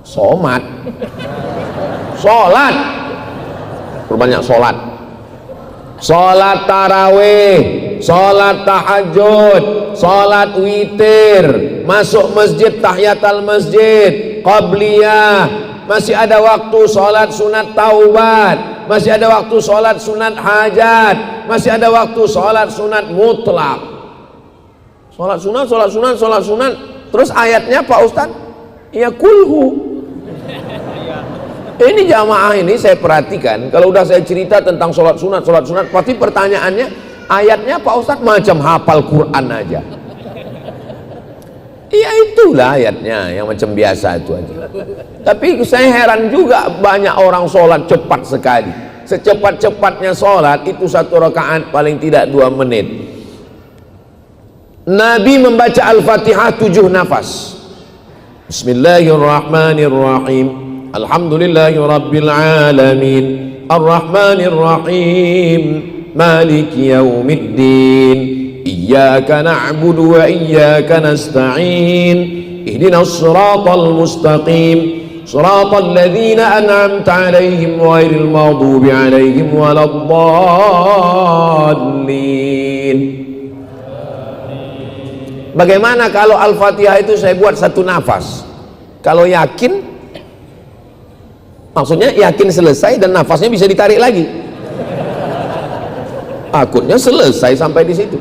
S1: somat, sholat, perbanyak sholat, sholat tarawih, sholat tahajud, sholat witir, masuk masjid tahiyatul masjid, qabliyah, masih ada waktu sholat sunat taubat, masih ada waktu sholat sunat hajat, masih ada waktu sholat sunat mutlak. Sholat sunat, terus ayatnya Pak Ustadz, ya kulhu. Ini jamaah ini saya perhatikan, kalau udah saya cerita tentang sholat sunat, pasti pertanyaannya, ayatnya Pak Ustadz macam hafal Quran aja. Iya itulah ayatnya, yang macam biasa itu aja. Tapi saya heran juga, banyak orang sholat cepat sekali. Secepat-cepatnya sholat itu 1 rakaat paling tidak 2 menit. Nabi membaca Al-Fatihah 7 nafas. Bismillahirrahmanirrahim. Alhamdulillahirabbil alamin. Arrahmanirrahim. Maliki yaumiddin. Iyyaka na'budu wa iyyaka nasta'in. Ihdinas siratal mustaqim. Siratal ladzina an'amta 'alaihim ghairil maghdubi 'alaihim waladdallin. Bagaimana kalau Al-Fatihah itu saya buat 1 nafas? Kalau yakin, maksudnya yakin selesai dan nafasnya bisa ditarik lagi. Takutnya selesai sampai di situ.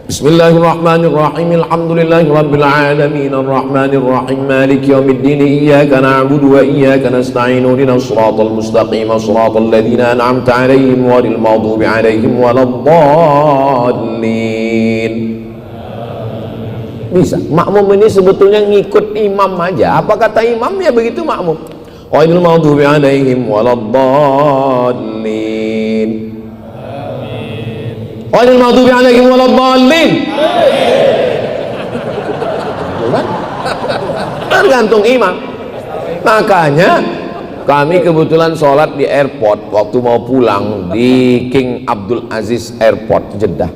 S1: Bismillahirrahmanirrahim. Alhamdulillahirabbil alamin. Arrahmanirrahim. Maliki yaumiddin. Iyyaka na'budu wa iyyaka nasta'in. Ihdinas siratal mustaqim. Siratal ladzina an'amta 'alaihim ghairil maghdubi 'alaihim waladdallin. Bisa. Makmum ini sebetulnya ngikut imam aja. Apa kata imam ya begitu makmum. Ghairil maghdubi 'alaihim waladdallin. Ghairil maghdubi 'alaihim waladdallin. Tergantung imam. Makanya kami kebetulan sholat di airport waktu mau pulang di King Abdul Aziz Airport Jeddah.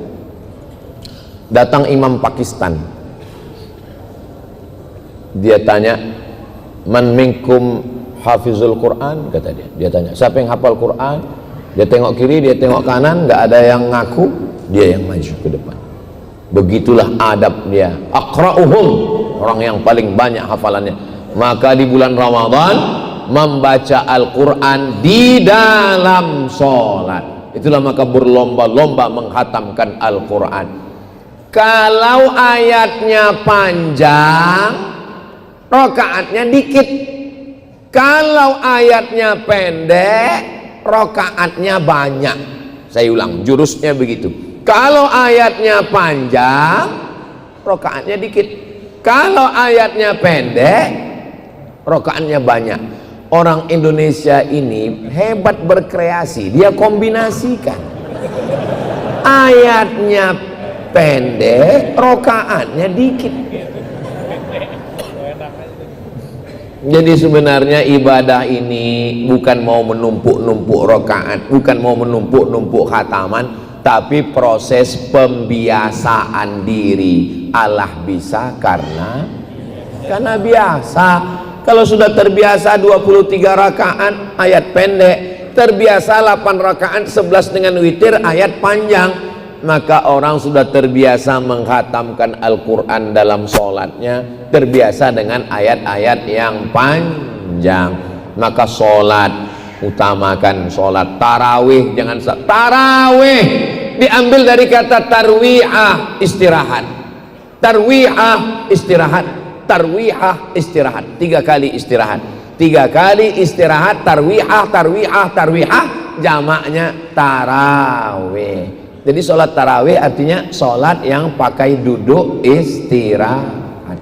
S1: Datang imam Pakistan. Dia tanya, man minkum hafizul Quran, kata dia. Dia tanya, siapa yang hafal Quran? Dia tengok kiri, dia tengok kanan, nggak ada yang ngaku, dia yang maju ke depan. Begitulah adab dia. Aqra'uhum, orang yang paling banyak hafalannya. Maka di bulan Ramadan membaca Al-Quran di dalam sholat, itulah maka berlomba-lomba menghatamkan Al-Quran. Kalau ayatnya panjang, rokaatnya dikit. Kalau ayatnya pendek, rokaatnya banyak. Saya ulang, jurusnya begitu. Kalau ayatnya panjang, rokaatnya dikit. Kalau ayatnya pendek, rokaatnya banyak. Orang Indonesia ini hebat berkreasi, dia kombinasikan. Ayatnya pendek, rokaatnya dikit. Jadi sebenarnya ibadah ini bukan mau menumpuk-numpuk rakaat, bukan mau menumpuk-numpuk khataman, tapi proses pembiasaan diri. Allah bisa karena biasa. Kalau sudah terbiasa 23 rakaat ayat pendek, terbiasa 8 rakaat 11 dengan witir ayat panjang, maka orang sudah terbiasa menghatamkan Al-Quran dalam sholatnya, terbiasa dengan ayat-ayat yang panjang. Maka sholat, utamakan sholat. Tarawih, jangan tarawih diambil dari kata tarwiyah, istirahat. Tarwiyah, istirahat. Tarwiyah, istirahat. 3 kali istirahat. 3 kali istirahat, tarwiyah, tarwiyah, tarwiyah, jamaknya tarawih. Jadi sholat tarawih artinya sholat yang pakai duduk istirahat.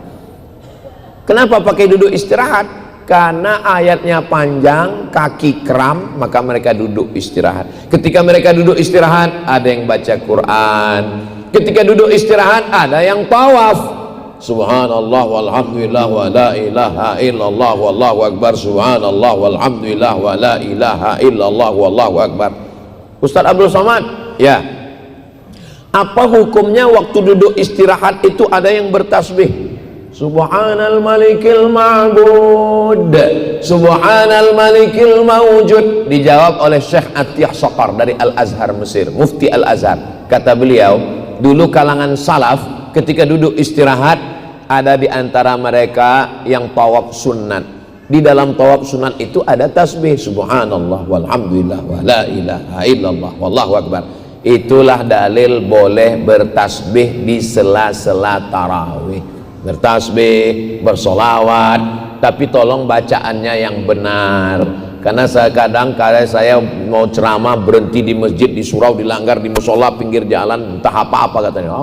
S1: Kenapa pakai duduk istirahat? Karena ayatnya panjang, kaki kram, maka mereka duduk istirahat. Ketika mereka duduk istirahat, ada yang baca Quran. Ketika duduk istirahat, ada yang tawaf. Subhanallah walhamdulillah wa la ilaha illallah wallahu akbar. Subhanallah walhamdulillah wa la ilaha illallah wallahu akbar. Ustaz Abdul Somad, ya. Apa hukumnya waktu duduk istirahat itu ada yang bertasbih? Subhanal malikil ma'bud, Subhanal malikil mawjud. Dijawab oleh Syekh Atiyah Saqar dari Al-Azhar Mesir, Mufti Al-Azhar. Kata beliau, dulu kalangan salaf ketika duduk istirahat, ada di antara mereka yang tawaf sunat. Di dalam tawaf sunat itu ada tasbih, Subhanallah walhamdulillah wa la ilaha illallah wallahu akbar. Itulah dalil boleh bertasbih di sela-sela tarawih. Bertasbih, bersolawat, tapi tolong bacaannya yang benar. Karena kadang saya mau ceramah berhenti di masjid, di surau, dilanggar di musola pinggir jalan, entah apa-apa katanya.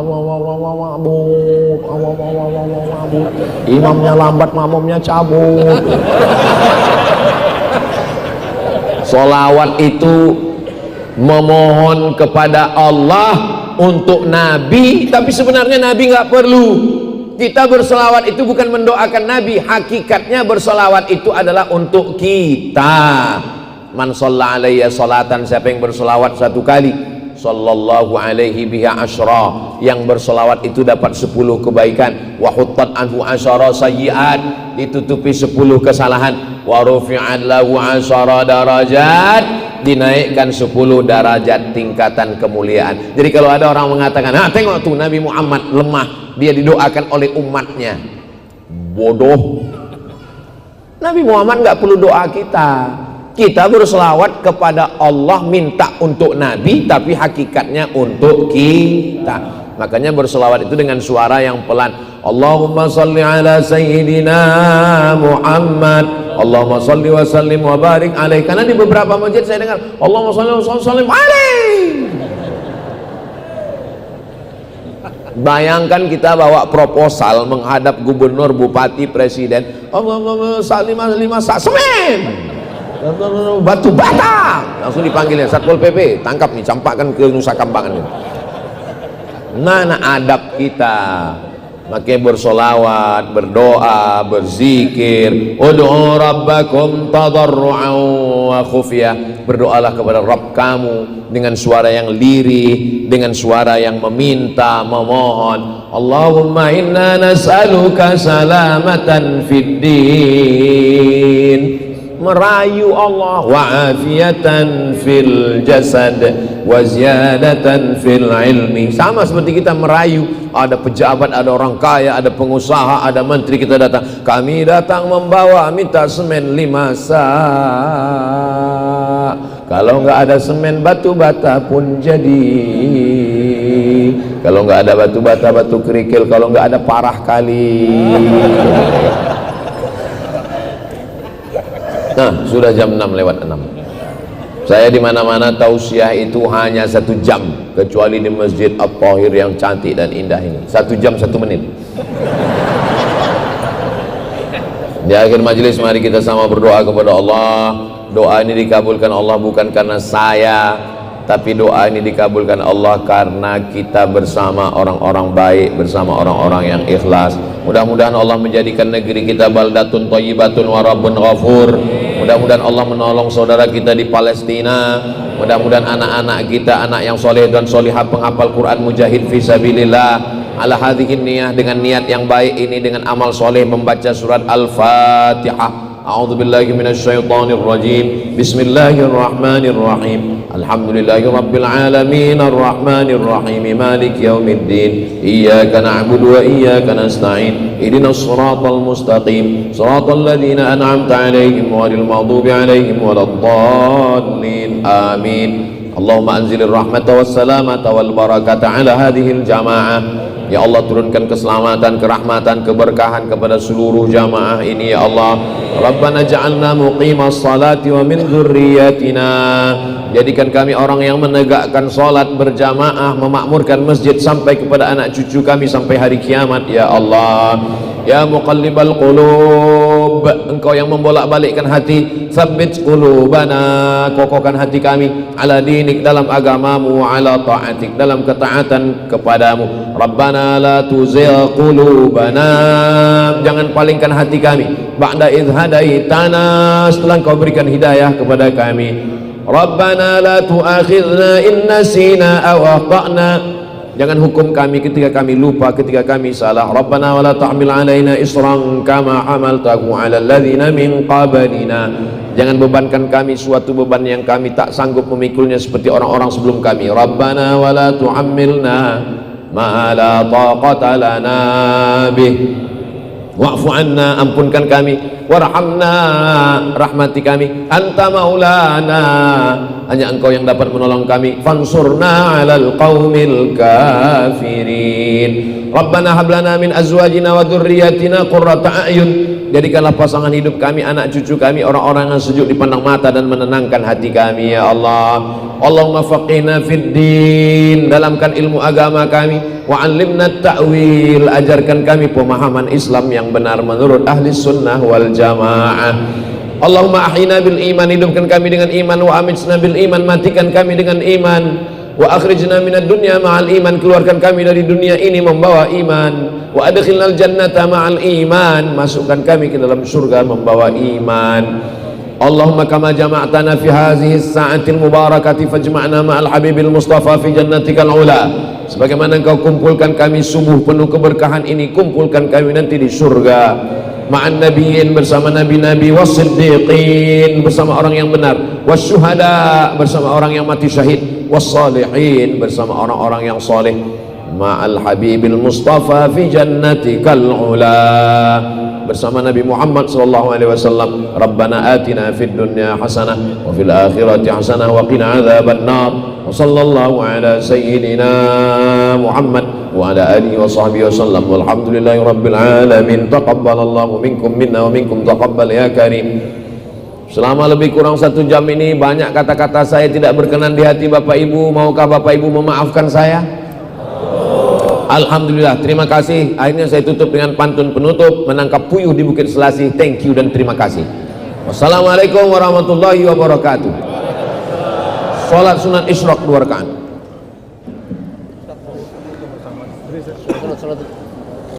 S1: Imamnya lambat, makmumnya cabut. Solawat itu memohon kepada Allah untuk Nabi, tapi sebenarnya Nabi nggak perlu. Kita berselawat itu bukan mendoakan Nabi, hakikatnya berselawat itu adalah untuk kita. Man shalla alayya salatan, siapa yang berselawat satu kali, sallallahu alaihi biha asyra, yang berselawat itu dapat 10 kebaikan. Wa huttat anhu asyara sayyiat, ditutupi 10 kesalahan. Wa rufi'at lahu asyara darajat, dinaikkan 10 derajat tingkatan kemuliaan. Jadi kalau ada orang mengatakan, "Ah, tengok tuh Nabi Muhammad lemah, dia didoakan oleh umatnya." Bodoh. Nabi Muhammad nggak perlu doa kita. Kita berselawat kepada Allah, minta untuk Nabi, tapi hakikatnya untuk kita. Makanya berselawat itu dengan suara yang pelan. Allahumma salli ala sayyidina Muhammad, Allahumma salli wa sallim wa barik alaih. Karena di beberapa masjid saya dengar Allahumma salli wa sallim alaih. Bayangkan kita bawa proposal menghadap gubernur, bupati, presiden. Allahumma salli wa sallim Batu Bata, langsung dipanggilnya Satpol PP, tangkap nih, campakkan ke Nusa Kambangan. Mana adab kita? Makanya bersolawat, berdoa, berzikir. Ud'u rabbakum tadarru'an wa khufyah. Berdoalah kepada Rabb kamu dengan suara yang lirih, dengan suara yang meminta, memohon. Allahumma inna nas'aluka salamatan fid din, merayu Allah, wa afiatan fil jasad wa ziyadatan fil ilmi. Sama seperti kita merayu, ada pejabat, ada orang kaya, ada pengusaha, ada menteri, kita datang, kami datang membawa, minta semen 5 sak. Kalau nggak ada semen, batu bata pun jadi. Kalau nggak ada batu bata, batu kerikil. Kalau nggak ada parah kali. Nah, sudah jam 6:06. Saya di mana-mana tausiah itu hanya 1 jam, kecuali di Masjid At-Tahir yang cantik dan indah ini. 1 jam 1 menit. Di akhir majelis mari kita sama berdoa kepada Allah. Doa ini dikabulkan Allah bukan karena saya, tapi doa ini dikabulkan Allah karena kita bersama orang-orang baik, bersama orang-orang yang ikhlas. Mudah-mudahan Allah menjadikan negeri kita baldatun thayyibatun wa rabbun ghafur. Mudah-mudahan Allah menolong saudara kita di Palestina. Mudah-mudahan anak-anak kita, anak yang soleh dan solihah, penghafal Quran, mujahid fisabilillah, ala hadhihi niyah, dengan niat yang baik ini, dengan amal soleh membaca surat Al-Fatihah. A'udzu billahi minasyaitonir rajim. Bismillahirrahmanirrahim. Alhamdulillahirabbil alamin arrahmanir rahim maliki yaumiddin. Iyyaka na'budu wa iyyaka nasta'in. Ihdinas shiratal mustaqim. Shiratal ladzina an'amta 'alaihim ghairil maghdubi 'alaihim waladdallin. Amin. Allahumma anzilir rahmata was salamata wal barakata 'ala hadhil jamaah. Ya Allah, turunkan keselamatan, kerahmatan, keberkahan kepada seluruh jamaah ini ya Allah. Rabbana ja'alna muqimas salati wa min dzurriyyatina. Jadikan kami orang yang menegakkan salat berjamaah, memakmurkan masjid sampai kepada anak cucu kami sampai hari kiamat ya Allah. Ya muqallibal qulub, qulub, engkau yang membolak-balikkan hati. Tsabbit qulubana, kokohkan hati kami, ala dinik, dalam agamamu, ala ta'atik, dalam ketaatan kepadamu. Rabbana la tuzigh qulubana, jangan palingkan hati kami, ba'da idh hadaitana, setelah engkau berikan hidayah kepada kami. Rabbana la tu'akhidna in nasina aw akhtana, jangan hukum kami ketika kami lupa, ketika kami salah. Rabbana wa la tahmil alaina isran kama hamaltahu ala alladhina min qablina, jangan bebankan kami suatu beban yang kami tak sanggup memikulnya seperti orang-orang sebelum kami. Rabbana wa la tuhammilna ma la taqata lana bih, wa'fu anna, ampunkan kami, warhamna, rahmati kami, anta maulana, hanya engkau yang dapat menolong kami, fansurna alal qaumil kafirin. Rabbana hablana min azwajina wa dhurriyyatina qurrata a'yun, jadikanlah pasangan hidup kami, anak cucu kami, orang-orang yang sejuk dipandang mata dan menenangkan hati kami ya Allah. Allahumma faqihna fid din, dalamkan ilmu agama kami, wa 'allimna ta'wil, ajarkan kami pemahaman Islam yang benar menurut ahli sunnah wal jamaah. Allahumma ahyina bil iman, hidupkan kami dengan iman, wa amitna bil iman, matikan kami dengan iman, wa akhrijna minad dunya ma'al iman, keluarkan kami dari dunia ini membawa iman, wa adkhilnal jannata ma'al iman, masukkan kami ke dalam surga membawa iman. Allahumma kama jama'tana fi hadhihi as-sa'atil mubarakati fajma'na ma'al habibil mustafa fi jannatikal ula, sebagaimana engkau kumpulkan kami subuh penuh keberkahan ini, kumpulkan kami nanti di surga, ma'an nabiyyin, bersama nabi-nabi, was-siddiqin, bersama orang yang benar, was-syuhada, bersama orang yang mati syahid, was-salihin, bersama orang-orang yang saleh, ma'al habibil mustafa fi jannatikal ula, bersama Nabi Muhammad sallallahu alaihi wasallam. Rabbana atina fid dunya hasanah wa fil akhirati hasanah wa qina adzabannar, wa sallallahu ala sayyidina Muhammad wa ala alihi wa sahbihi wasallam, walhamdulillahi rabbil alamin. Taqabbalallahu minkum minna wa minkum taqabbal ya karim. Selama lebih kurang 1 jam ini banyak kata-kata saya tidak berkenan di hati Bapak Ibu. Maukah Bapak Ibu memaafkan saya? Alhamdulillah, terima kasih. Akhirnya saya tutup dengan pantun penutup, menangkap puyuh di Bukit Selasih. Thank you dan terima kasih. Wassalamualaikum warahmatullahi wabarakatuh. Salat sunat isyraq 2 rakaat.